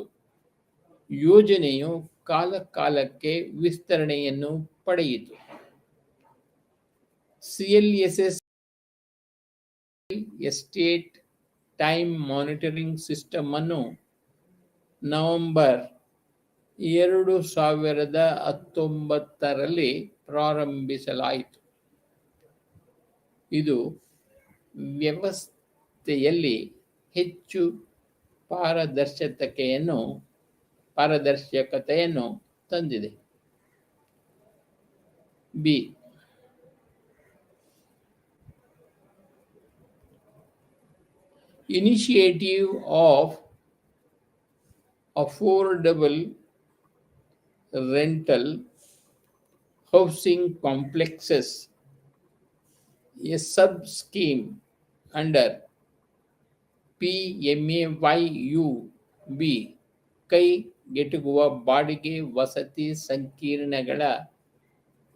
Speaker 1: ಯೋಜನೆಯು ಕಾಲಕಾಲಕ್ಕೆ ವಿಸ್ತರಣೆಯನ್ನು ಪಡೆಯಿತು. CLSS estate time monitoring system ಅನ್ನು ನವೆಂಬರ್ 2019ರಲ್ಲಿ ಪ್ರಾರಂಭಿಸಲಾಯಿತು. ಇದು ವ್ಯವಸ್ಥೆಯಲ್ಲಿ ಹೆಚ್ಚು ಪಾರದರ್ಶಕತೆಯನ್ನು ತಂದಿದೆ. B. Initiative of affordable rental housing complexes, a sub-scheme under PMAYUB, ಕೈಗೆಟುಕುವ ಬಾಡಿಗೆ ವಸತಿ ಸಂಕೀರ್ಣಗಳ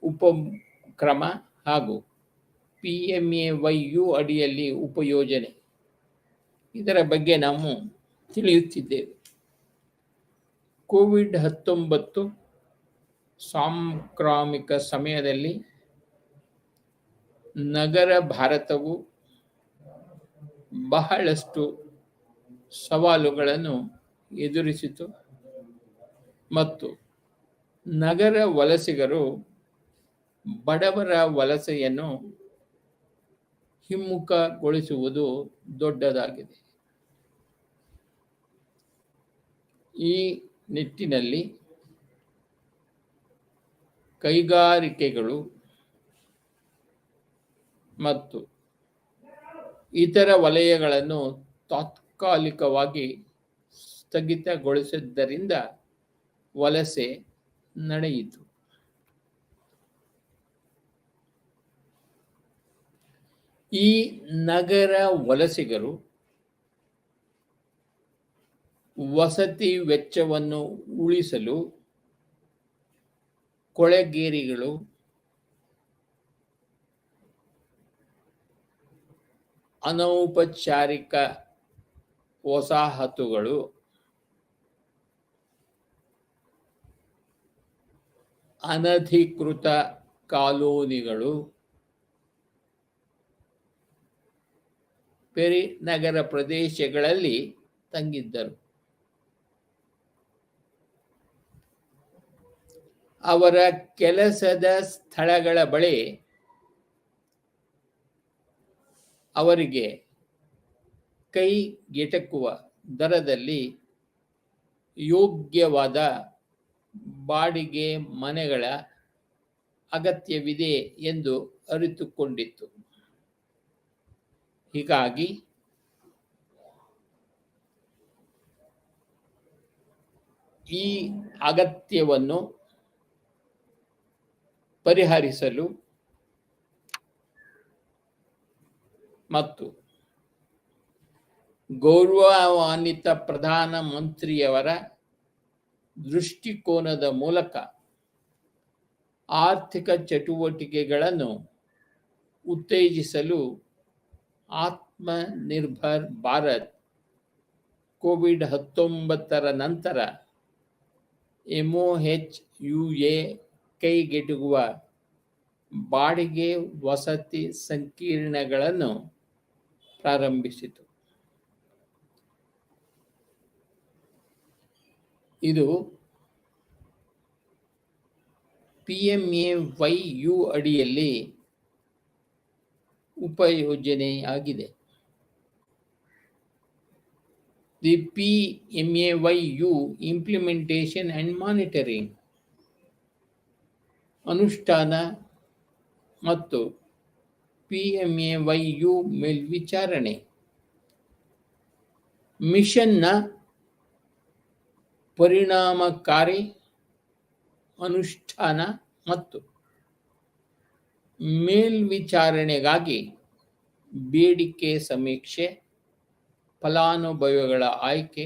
Speaker 1: ಉಪಕ್ರಮ ಹಾಗೂ PMAYU ಅಡಿಯಲ್ಲಿ ಉಪಯೋಜನೆ. ಇದರ ಬಗ್ಗೆ ನಾವು ತಿಳಿಯುತ್ತಿದ್ದೇವೆ. ಕೋವಿಡ್-19 ಸಾಂಕ್ರಾಮಿಕ ಸಮಯದಲ್ಲಿ ನಗರ ಭಾರತವು ಬಹಳಷ್ಟು ಸವಾಲುಗಳನ್ನು ಎದುರಿಸಿತು ಮತ್ತು ನಗರ ವಲಸಿಗರು ಬಡವರ ವಲಸೆಯನ್ನು ಹಿಮ್ಮುಖಗೊಳಿಸುವುದು ದೊಡ್ಡದಾಗಿದೆ. ಈ ನಿಟ್ಟಿನಲ್ಲಿ ಕೈಗಾರಿಕೆಗಳು ಮತ್ತು ಇತರ ವಲಯಗಳನ್ನು ತಾತ್ಕಾಲಿಕವಾಗಿ ಸ್ಥಗಿತಗೊಳಿಸಿದ್ದರಿಂದ ವಲಸೆ ನಡೆಯಿತು. ಈ ನಗರ ವಲಸಿಗರು ವಸತಿ ವೆಚ್ಚವನ್ನು ಉಳಿಸಲು ಕೊಳೆಗೇರಿಗಳು, ಅನೌಪಚಾರಿಕ ವಸಾಹತುಗಳು, ಅನಧಿಕೃತ ಕಾಲೋನಿಗಳು, ಪೆರಿನಗರ ಪ್ರದೇಶಗಳಲ್ಲಿ ತಂಗಿದ್ದರು. ಅವರ ಕೆಲಸದ ಸ್ಥಳಗಳ ಬಳಿ ಅವರಿಗೆ ಕೈಗೆಟಕುವ ದರದಲ್ಲಿ ಯೋಗ್ಯವಾದ ಬಾಡಿಗೆ ಮನೆಗಳ ಅಗತ್ಯವಿದೆ ಎಂದು ಅರಿತುಕೊಂಡಿತ್ತು. ಹೀಗಾಗಿ ಈ ಅಗತ್ಯವನ್ನು ಪರಿಹರಿಸಲು ಮತ್ತು ಗೌರವಾನ್ವಿತ ಪ್ರಧಾನ ಮಂತ್ರಿಯವರ ದೃಷ್ಟಿಕೋನದ ಮೂಲಕ ಆರ್ಥಿಕ ಚಟುವಟಿಕೆಗಳನ್ನು ಉತ್ತೇಜಿಸಲು ಆತ್ಮನಿರ್ಭರ್ ಭಾರತ್ ಕೋವಿಡ್-19 ನಂತರ MOHUA ಕೈಗೆಟುಕುವ ಬಾಡಿಗೆ ವಸತಿ ಸಂಕೀರ್ಣಗಳನ್ನು ಪ್ರಾರಂಭಿಸಿತು. ಇದು PMAYU ಅಡಿಯಲ್ಲಿ ಉಪಯೋಜನೆಯಾಗಿದೆ. The PMAYU implementation and monitoring, ಅನುಷ್ಠಾನ ಮತ್ತು PMAYU ಮೇಲ್ವಿಚಾರಣೆ, ಮಿಷನ್ನ ಪರಿಣಾಮಕಾರಿ ಅನುಷ್ಠಾನ ಮತ್ತು ಮೇಲ್ವಿಚಾರಣೆಗಾಗಿ ಬೇಡಿಕೆ ಸಮೀಕ್ಷೆ, ಫಲಾನುಭವಿಗಳ ಆಯ್ಕೆ,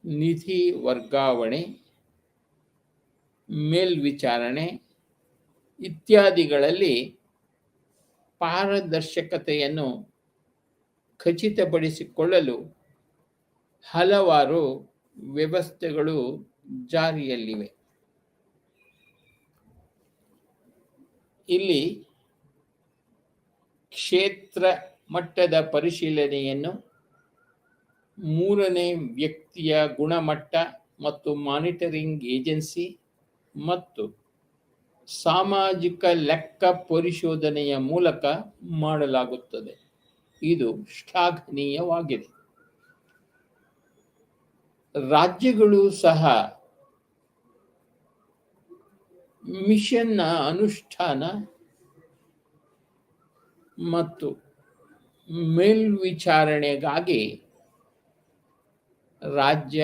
Speaker 1: ನಿಧಿ ವರ್ಗಾವಣೆ, ಮೇಲ್ವಿಚಾರಣೆ ಇತ್ಯಾದಿಗಳಲ್ಲಿ ಪಾರದರ್ಶಕತೆಯನ್ನು ಖಚಿತಪಡಿಸಿಕೊಳ್ಳಲು ಹಲವಾರು ವ್ಯವಸ್ಥೆಗಳು ಜಾರಿಯಲ್ಲಿವೆ. ಇಲ್ಲಿ ಕ್ಷೇತ್ರ ಮಟ್ಟದ ಪರಿಶೀಲನೆಯನ್ನು, ಮೂರನೇ ವ್ಯಕ್ತಿಯ ಗುಣಮಟ್ಟ ಮತ್ತು ಮಾನಿಟರಿಂಗ್ ಏಜೆನ್ಸಿ ಮತ್ತು ಸಾಮಾಜಿಕ ಲೆಕ್ಕ ಪರಿಶೋಧನೆಯ ಮೂಲಕ ಮಾಡಲಾಗುತ್ತದೆ. ಇದು ಶ್ಲಾಘನೀಯವಾಗಿದೆ. ರಾಜ್ಯಗಳು ಸಹ ಮಿಷನ್ನ ಅನುಷ್ಠಾನ ಮತ್ತು ಮೇಲ್ವಿಚಾರಣೆಗಾಗಿ ರಾಜ್ಯ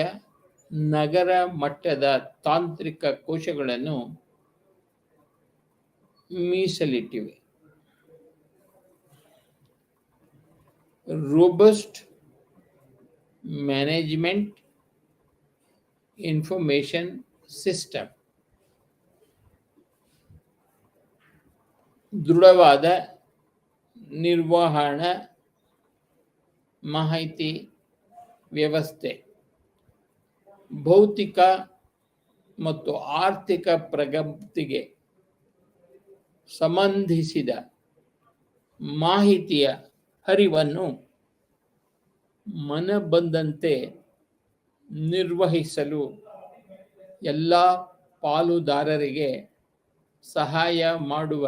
Speaker 1: ನಗರ ಮಟ್ಟದ ತಾಂತ್ರಿಕ ಕೋಶಗಳನ್ನು ಮೀಸಲಿಟ್ಟಿವೆ. ರೋಬಸ್ಟ್ ಮ್ಯಾನೇಜ್ಮೆಂಟ್ ಇನ್ಫಾರ್ಮೇಷನ್ ಸಿಸ್ಟಮ್, ದೃಢವಾದ ನಿರ್ವಹಣಾ ಮಾಹಿತಿ ವ್ಯವಸ್ಥೆ, ಭೌತಿಕ ಮತ್ತು ಆರ್ಥಿಕ ಪ್ರಗತಿಗೆ ಸಂಬಂಧಿಸಿದ ಮಾಹಿತಿಯ ಹರಿವನ್ನು ಮನಬಂದಂತೆ ನಿರ್ವಹಿಸಲು ಎಲ್ಲ ಪಾಲುದಾರರಿಗೆ ಸಹಾಯ ಮಾಡುವ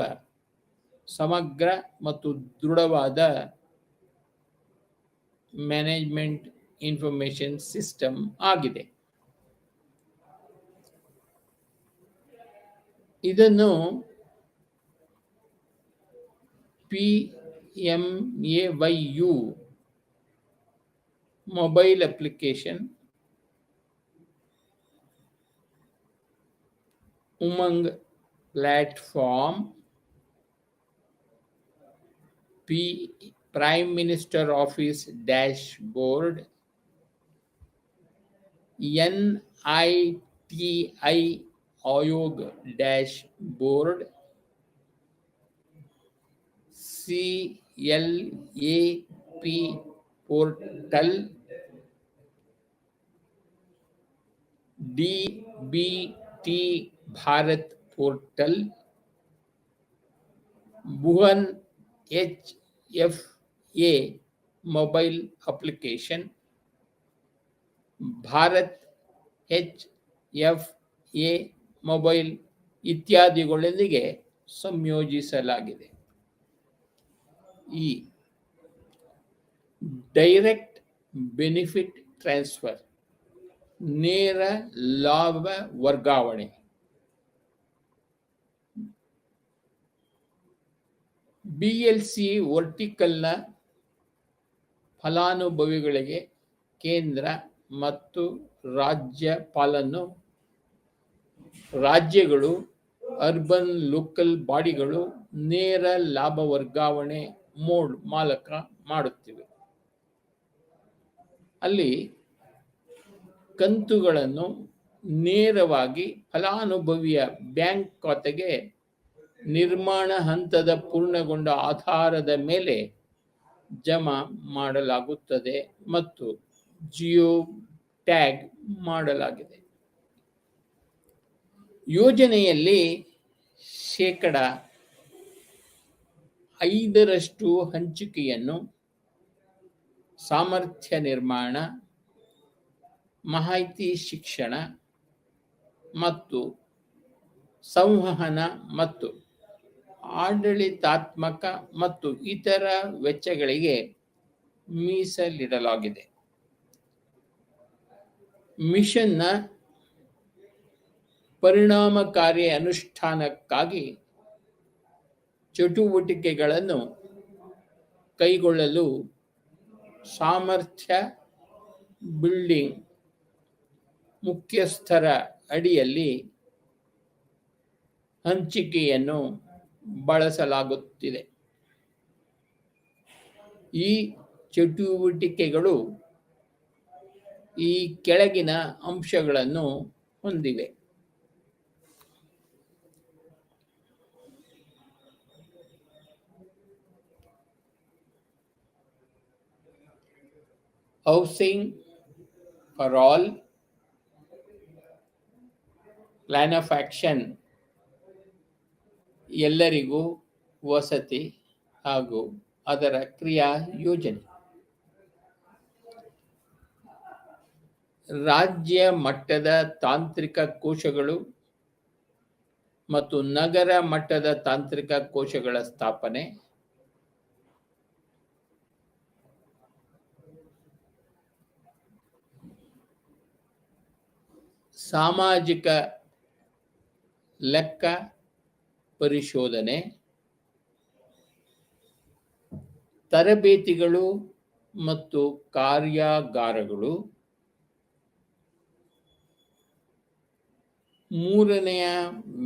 Speaker 1: ಸಮಗ್ರ ಮತ್ತು ದೃಢವಾದ ಮ್ಯಾನೇಜ್ಮೆಂಟ್ ಇನ್ಫಾರ್ಮೇಷನ್ ಸಿಸ್ಟಮ್ ಆಗಿದೆ. ಇದನ್ನು PMAYU mobile application, Umang platform, prime minister office dashboard, NITI Aayog dashboard, CLAP portal, DBT Bharat portal, Bhuvan HFA mobile application, Bharat HFA mobile ಇತ್ಯಾದಿಗಳೊಂದಿಗೆ ಸಂಯೋಜಿಸಲಾಗಿದೆ. ಈ ಡೈರೆಕ್ಟ್ ಬೆನಿಫಿಟ್ ಟ್ರಾನ್ಸ್ಫರ್, ನೇರ ಲಾಭ ವರ್ಗಾವಣೆ, BLC ವರ್ಟಿಕಲ್ನ ಫಲಾನುಭವಿಗಳಿಗೆ ಕೇಂದ್ರ ಮತ್ತು ರಾಜ್ಯ ಪಾಲನ್ನು ರಾಜ್ಯಗಳು, ಅರ್ಬನ್ ಲೋಕಲ್ ಬಾಡಿಗಳು ನೇರ ಲಾಭ ವರ್ಗಾವಣೆ ಮೋಡ್ ಮೂಲಕ ಮಾಡುತ್ತಿವೆ. ಅಲ್ಲಿ ಕಂತುಗಳನ್ನು ನೇರವಾಗಿ ಫಲಾನುಭವಿಯ ಬ್ಯಾಂಕ್ ಖಾತೆಗೆ ನಿರ್ಮಾಣ ಹಂತದ ಪೂರ್ಣಗೊಂಡ ಆಧಾರದ ಮೇಲೆ ಜಮಾ ಮಾಡಲಾಗುತ್ತದೆ ಮತ್ತು ಜಿಯೋ ಟ್ಯಾಗ್ ಮಾಡಲಾಗಿದೆ. ಯೋಜನೆಯಲ್ಲಿ 5% ಹಂಚಿಕೆಯನ್ನು ಸಾಮರ್ಥ್ಯ ನಿರ್ಮಾಣ, ಮಾಹಿತಿ ಶಿಕ್ಷಣ ಮತ್ತು ಸಂವಹನ ಮತ್ತು ಆಡಳಿತಾತ್ಮಕ ಮತ್ತು ಇತರ ವೆಚ್ಚಗಳಿಗೆ ಮೀಸಲಿಡಲಾಗಿದೆ. ಮಿಷನ್ನ ಪರಿಣಾಮಕಾರಿ ಅನುಷ್ಠಾನಕ್ಕಾಗಿ ಚಟುವಟಿಕೆಗಳನ್ನು ಕೈಗೊಳ್ಳಲು ಸಾಮರ್ಥ್ಯ ಬಿಲ್ಡಿಂಗ್ ಮುಖ್ಯಸ್ಥರ ಅಡಿಯಲ್ಲಿ ಹಂಚಿಕೆಯನ್ನು ಬಳಸಲಾಗುತ್ತಿದೆ. ಈ ಚಟುವಟಿಕೆಗಳು ಈ ಕೆಳಗಿನ ಅಂಶಗಳನ್ನು ಹೊಂದಿವೆ. Housing for all, plan of action ಎಲ್ಲರಿಗೂ ವಸತಿ ಹಾಗೂ ಅದರ ಕ್ರಿಯಾ ಯೋಜನೆ. ರಾಜ್ಯ ಮಟ್ಟದ ತಾಂತ್ರಿಕ ಕೋಶಗಳು ಮತ್ತು ನಗರ ಮಟ್ಟದ ತಾಂತ್ರಿಕ ಕೋಶಗಳ ಸ್ಥಾಪನೆ, ಸಾಮಾಜಿಕ ಲೆಕ್ಕ ಪರಿಶೋಧನೆ, ತರಬೇತಿಗಳು ಮತ್ತು ಕಾರ್ಯಾಗಾರಗಳು, ಮೂರನೆಯ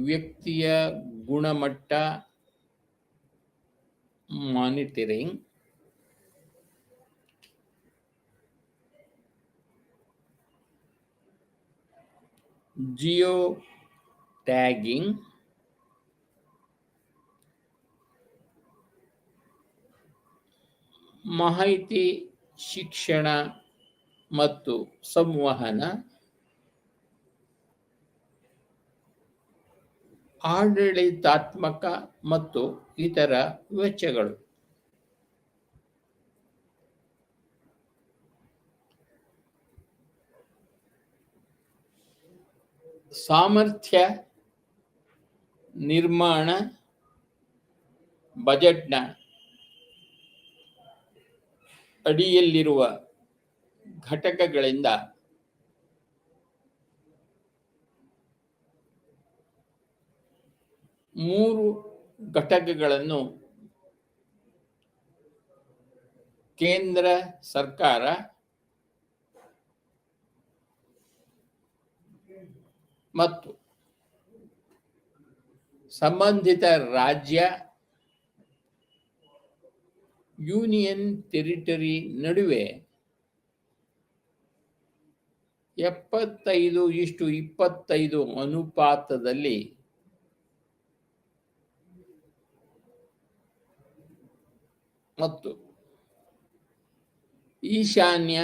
Speaker 1: ವ್ಯಕ್ತಿಯ ಗುಣಮಟ್ಟ ಮಾನಿಟರಿಂಗ್, ಜಿಯೋ ಟ್ಯಾಗಿಂಗ್, ಮಾಹಿತಿ ಶಿಕ್ಷಣ ಮತ್ತು ಸಂವಹನ, ಆಡಳಿತಾತ್ಮಕ ಮತ್ತು ಇತರ ವೆಚ್ಚಗಳು. ಸಾಮರ್ಥ್ಯ ನಿರ್ಮಾಣ ಬಜೆಟ್ನ ಅಡಿಯಲ್ಲಿರುವ ಘಟಕಗಳಿಂದ ಮೂರು ಘಟಕಗಳನ್ನು ಕೇಂದ್ರ ಸರ್ಕಾರ ಮತ್ತು ಸಂಬಂಧಿತ ರಾಜ್ಯ ಯೂನಿಯನ್ ಟೆರಿಟರಿ ನಡುವೆ 75:25 ಅನುಪಾತದಲ್ಲಿ ಮತ್ತು ಈಶಾನ್ಯ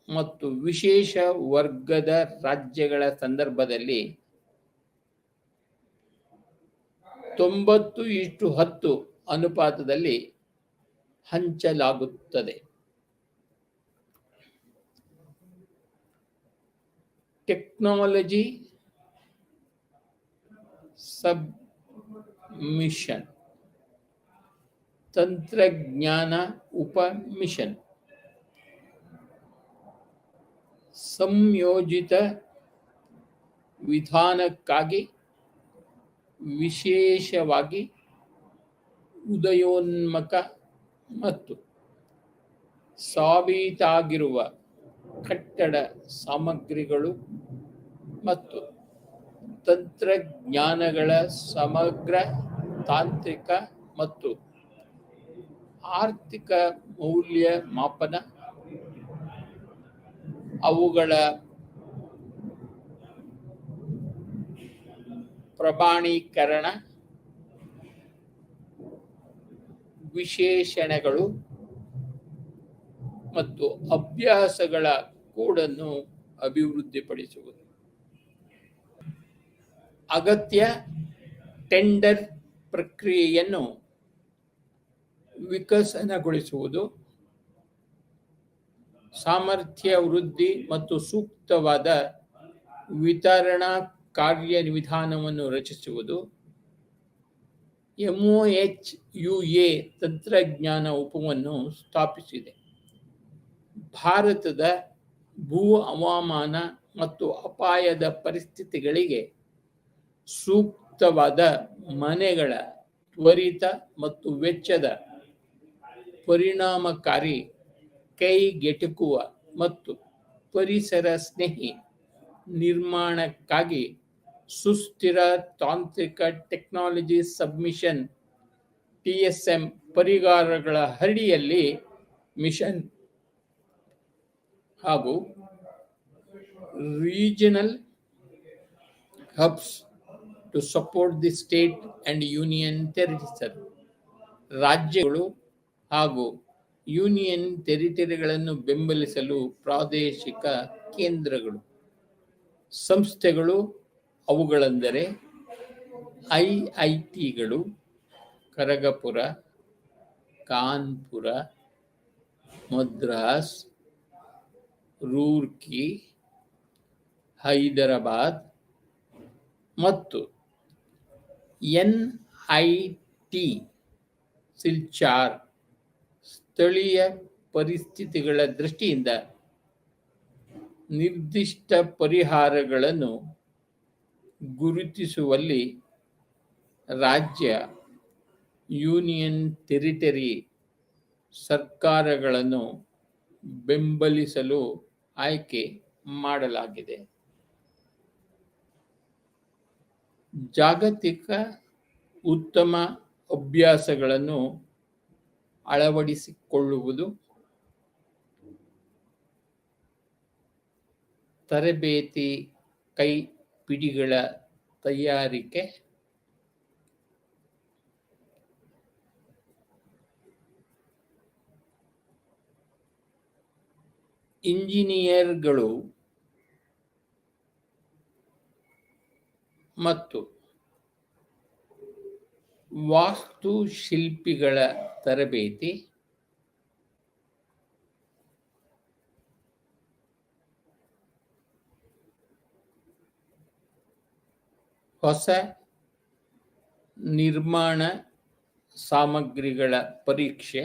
Speaker 1: ಮತ್ತು ವಿಶೇಷ ವರ್ಗದ ರಾಜ್ಯಗಳ ಸಂದರ್ಭದಲ್ಲಿ 90:10 ಅನುಪಾತದಲ್ಲಿ ಹಂಚಲಾಗುತ್ತದೆ. ಟೆಕ್ನಾಲಜಿ ಸಬ್ಮಿಷನ್, ತಂತ್ರಜ್ಞಾನ ಉಪಮಿಷನ್, ಸಂಯೋಜಿತ ವಿಧಾನಕ್ಕಾಗಿ ವಿಶೇಷವಾಗಿ ಉದಯೋನ್ಮುಖ ಮತ್ತು ಸಾಬೀತಾಗಿರುವ ಕಟ್ಟಡ ಸಾಮಗ್ರಿಗಳು ಮತ್ತು ತಂತ್ರಜ್ಞಾನಗಳ ಸಮಗ್ರ ತಾಂತ್ರಿಕ ಮತ್ತು ಆರ್ಥಿಕ ಮೌಲ್ಯಮಾಪನ, ಅವುಗಳ ಪ್ರಮಾಣೀಕರಣ, ವಿಶೇಷಣಗಳು ಮತ್ತು ಅಭ್ಯಾಸಗಳ ಕೋಡನ್ನು ಅಭಿವೃದ್ಧಿಪಡಿಸುವುದು. ಅಗತ್ಯ ಟೆಂಡರ್ ಪ್ರಕ್ರಿಯೆಯನ್ನು ವಿಕಸನಗೊಳಿಸುವುದು, ಸಾಮರ್ಥ್ಯ ವೃದ್ಧಿ ಮತ್ತು ಸೂಕ್ತವಾದ ವಿತರಣಾ ಕಾರ್ಯವಿಧಾನವನ್ನು ರಚಿಸುವುದು. MOHUA ತಂತ್ರಜ್ಞಾನ ಉಪವನ್ನು ಸ್ಥಾಪಿಸಿದೆ. ಭಾರತದ ಭೂ ಹವಾಮಾನ ಮತ್ತು ಅಪಾಯದ ಪರಿಸ್ಥಿತಿಗಳಿಗೆ ಸೂಕ್ತವಾದ ಮನೆಗಳ ತ್ವರಿತ ಮತ್ತು ವೆಚ್ಚದ ಪರಿಣಾಮಕಾರಿ, ಕೈಗೆಟುಕುವ ಮತ್ತು ಪರಿಸರ ಸ್ನೇಹಿ ನಿರ್ಮಾಣಕ್ಕಾಗಿ ಸುಸ್ಥಿರ ತಾಂತ್ರಿಕ ಟೆಕ್ನಾಲಜಿ ಸಬ್ಮಿಷನ್ TSM ಪರಿಹಾರಗಳ ಅಡಿಯಲ್ಲಿ ಮಿಷನ್ ಹಾಗೂ regional hubs to support the state and union territory. ರಾಜ್ಯಗಳು ಹಾಗೂ ಯೂನಿಯನ್ ಟೆರಿಟರಿಗಳನ್ನು ಬೆಂಬಲಿಸಲು ಪ್ರಾದೇಶಿಕ ಕೇಂದ್ರಗಳು, ಸಂಸ್ಥೆಗಳು, ಅವುಗಳೆಂದರೆ IITಗಳು, ಖರಗಪುರ, ಕಾನ್ಪುರ, ಮದ್ರಾಸ್, ರೂರ್ಕಿ, ಹೈದರಾಬಾದ್ ಮತ್ತು NIT ಸಿಲ್ಚಾರ್. ಸ್ಥಳೀಯ ಪರಿಸ್ಥಿತಿಗಳ ದೃಷ್ಟಿಯಿಂದ ನಿರ್ದಿಷ್ಟ ಪರಿಹಾರಗಳನ್ನು ಗುರುತಿಸುವಲ್ಲಿ ರಾಜ್ಯ, ಯೂನಿಯನ್ ಟೆರಿಟರಿ ಸರ್ಕಾರಗಳನ್ನು ಬೆಂಬಲಿಸಲು ಆಯ್ಕೆ ಮಾಡಲಾಗಿದೆ. ಜಾಗತಿಕ ಉತ್ತಮ ಅಭ್ಯಾಸಗಳನ್ನು ಅಳವಡಿಸಿಕೊಳ್ಳುವುದು, ತರಬೇತಿ ಕೈಪಿಡಿಗಳ ತಯಾರಿಕೆ, ಇಂಜಿನಿಯರ್ಗಳು ಮತ್ತು ವಾಸ್ತುಶಿಲ್ಪಿಗಳ ತರಬೇತಿ, ಹೊಸ ನಿರ್ಮಾಣ ಸಾಮಗ್ರಿಗಳ ಪರೀಕ್ಷೆ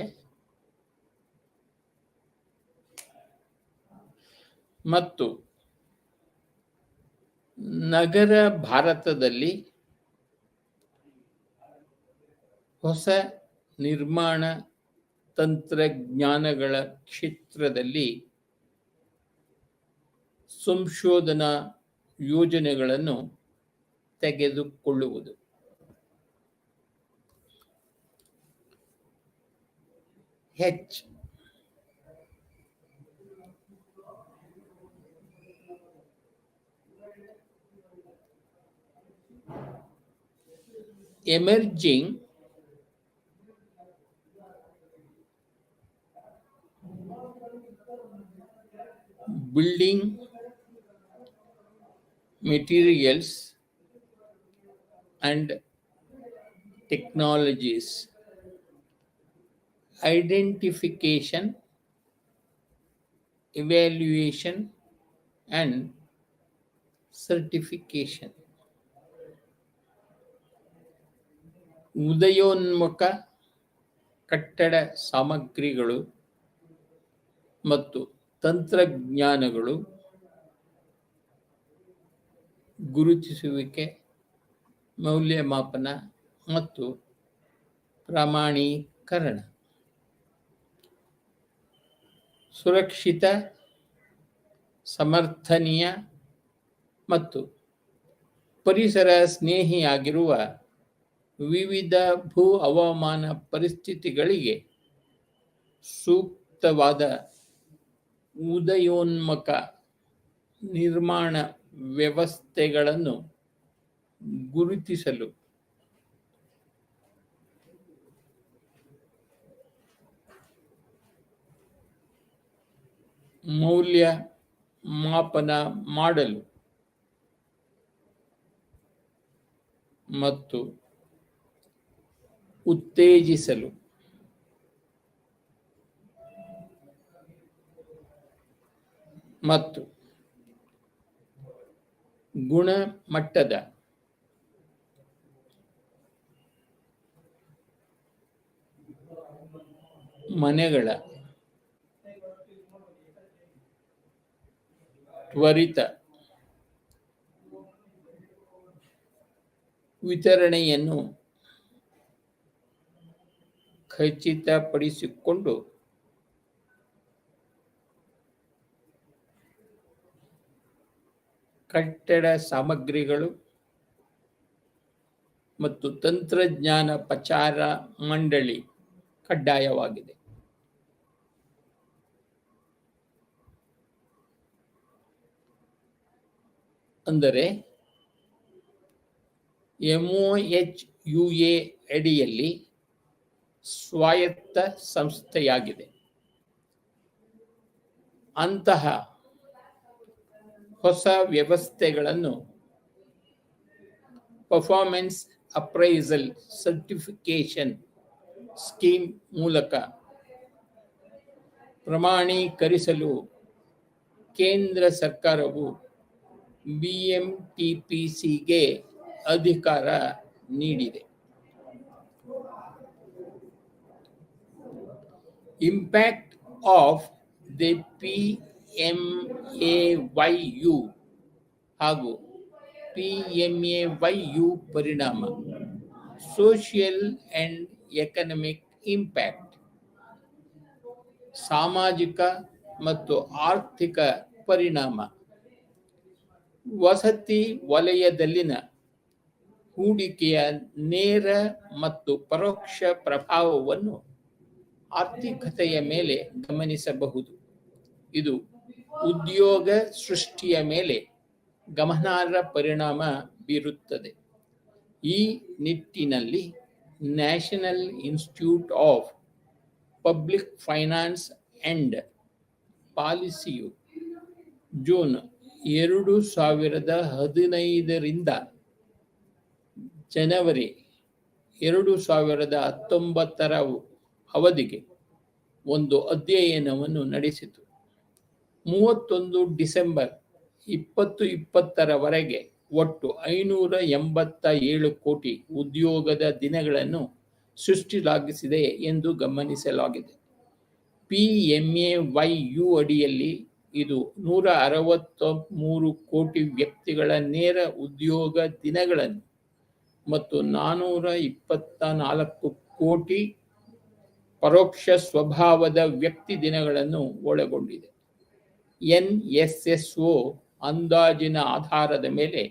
Speaker 1: ಮತ್ತು ನಗರ ಭಾರತದಲ್ಲಿ ಹೊಸ ನಿರ್ಮಾಣ ತಂತ್ರಜ್ಞಾನಗಳ ಕ್ಷೇತ್ರದಲ್ಲಿ ಸಂಶೋಧನಾ ಯೋಜನೆಗಳನ್ನು ತೆಗೆದುಕೊಳ್ಳುವುದು. Emerging building materials and technologies, identification, evaluation, and certification. ಉದಯೋನ್ಮುಖ ಕಟ್ಟಡ ಸಾಮಗ್ರಿಗಳು ಮತ್ತು ತಂತ್ರಜ್ಞಾನಗಳು, ಗುರುತಿಸುವಿಕೆ, ಮೌಲ್ಯಮಾಪನ ಮತ್ತು ಪ್ರಮಾಣೀಕರಣ. ಸುರಕ್ಷಿತ, ಸಮರ್ಥನೀಯ ಮತ್ತು ಪರಿಸರ ಸ್ನೇಹಿಯಾಗಿರುವ ವಿವಿಧ ಭೂ ಹವಾಮಾನ ಪರಿಸ್ಥಿತಿಗಳಿಗೆ ಸೂಕ್ತವಾದ ಉದಯೋನ್ಮುಖ ನಿರ್ಮಾಣ ವ್ಯವಸ್ಥೆಗಳನ್ನು ಗುರುತಿಸಲು ಮೌಲ್ಯ ಮಾಪನ ಮಾಡಲು ಮತ್ತು ಉತ್ತೇಜಿಸಲು ಮತ್ತು ಗುಣಮಟ್ಟದ ಮನೆಗಳ ತ್ವರಿತ ವಿತರಣೆಯನ್ನು ಖಚಿತಪಡಿಸಿಕೊಂಡು ಕಟ್ಟಡ ಸಾಮಗ್ರಿಗಳು ಮತ್ತು ತಂತ್ರಜ್ಞಾನ ಪ್ರಚಾರ ಮಂಡಳಿ ಕಡ್ಡಾಯವಾಗಿದೆ. ಅಂದರೆ MOHUA ಅಡಿಯಲ್ಲಿ ಸ್ವಾಯತ್ತ ಸಂಸ್ಥೆಯಾಗಿದೆ. ಅಂತಹ ಹೊಸ ವ್ಯವಸ್ಥೆಗಳನ್ನು ಪರ್ಫಾರ್ಮೆನ್ಸ್ ಅಪ್ರೈಸಲ್ ಸರ್ಟಿಫಿಕೇಶನ್ ಸ್ಕೀಮ್ ಮೂಲಕ ಪ್ರಮಾಣೀಕರಿಸಲು ಕೇಂದ್ರ ಸರ್ಕಾರವು BMTPCಗೆ ಅಧಿಕಾರ ನೀಡಿದೆ. ಇಂಪ್ಯಾಕ್ಟ್ ಆಫ್ ದಿ PMAYU ಹಾಗೂ PMAYU ಪರಿಣಾಮ, ಸೋಷಿಯಲ್ ಅಂಡ್ ಎಕನಾಮಿಕ್ ಇಂಪ್ಯಾಕ್ಟ್, ಸಾಮಾಜಿಕ ಮತ್ತು ಆರ್ಥಿಕ ಪರಿಣಾಮ, ವಸತಿ ವಲಯದಲ್ಲಿನ ಹೂಡಿಕೆಯ ನೇರ ಮತ್ತು ಪರೋಕ್ಷ ಪ್ರಭಾವವನ್ನು ಆರ್ಥಿಕತೆಯ ಮೇಲೆ ಗಮನಿಸಬಹುದು. ಇದು ಉದ್ಯೋಗ ಸೃಷ್ಟಿಯ ಮೇಲೆ ಗಮನಾರ್ಹ ಪರಿಣಾಮ ಬೀರುತ್ತದೆ. ಈ ನಿಟ್ಟಿನಲ್ಲಿ national institute of public finance and ಪಾಲಿಸಿಯು ಜೂನ್ 2015ರಿಂದ ಜನವರಿ 2019 ಅವಧಿಗೆ ಒಂದು ಅಧ್ಯಯನವನ್ನು ನಡೆಸಿತು. 31 ಡಿಸೆಂಬರ್ 2020 ಒಟ್ಟು 587 ಕೋಟಿ ಉದ್ಯೋಗದ ದಿನಗಳನ್ನು ಸೃಷ್ಟಿಸಲಾಗಿದೆ ಎಂದು ಗಮನಿಸಲಾಗಿದೆ. PMAYU ಅಡಿಯಲ್ಲಿ ಇದು 163 ಕೋಟಿ ವ್ಯಕ್ತಿಗಳ ನೇರ ಉದ್ಯೋಗ ದಿನಗಳನ್ನು ಮತ್ತು 424 ಕೋಟಿ ಪರೋಕ್ಷ ಸ್ವಭಾವದ ವ್ಯಕ್ತಿ ದಿನಗಳನ್ನು ಒಳಗೊಂಡಿದೆ. NSSO ಅಂದಾಜಿನ ಆಧಾರದ ಮೇಲೆ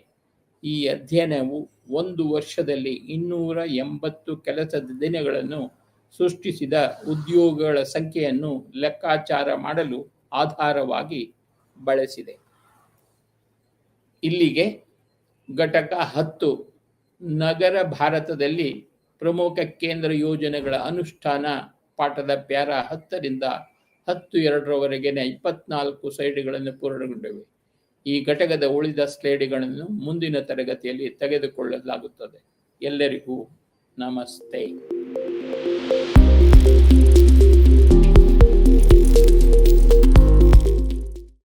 Speaker 1: ಈ ಅಧ್ಯಯನವು ಒಂದು ವರ್ಷದಲ್ಲಿ 280 ಕೆಲಸದ ದಿನಗಳನ್ನು ಸೃಷ್ಟಿಸಿದ ಉದ್ಯೋಗಗಳ ಸಂಖ್ಯೆಯನ್ನು ಲೆಕ್ಕಾಚಾರ ಮಾಡಲು ಆಧಾರವಾಗಿ ಬಳಸಿದೆ. ಇಲ್ಲಿಗೆ ಘಟಕ 10 ನಗರ ಭಾರತದಲ್ಲಿ ಪ್ರಮುಖ ಕೇಂದ್ರ ಯೋಜನೆಗಳ ಅನುಷ್ಠಾನ ಪಾಠದ ಪ್ಯಾರಾ 10ರಿಂದ 10:02 24 ಸ್ಲೈಡ್ಗಳನ್ನು ಪೂರ್ಣಗೊಂಡಿವೆ. ಈ ಘಟಕದ ಉಳಿದ ಸ್ಲೈಡ್ಗಳನ್ನು ಮುಂದಿನ ತರಗತಿಯಲ್ಲಿ ತೆಗೆದುಕೊಳ್ಳಲಾಗುತ್ತದೆ. ಎಲ್ಲರಿಗೂ ನಮಸ್ತೆ.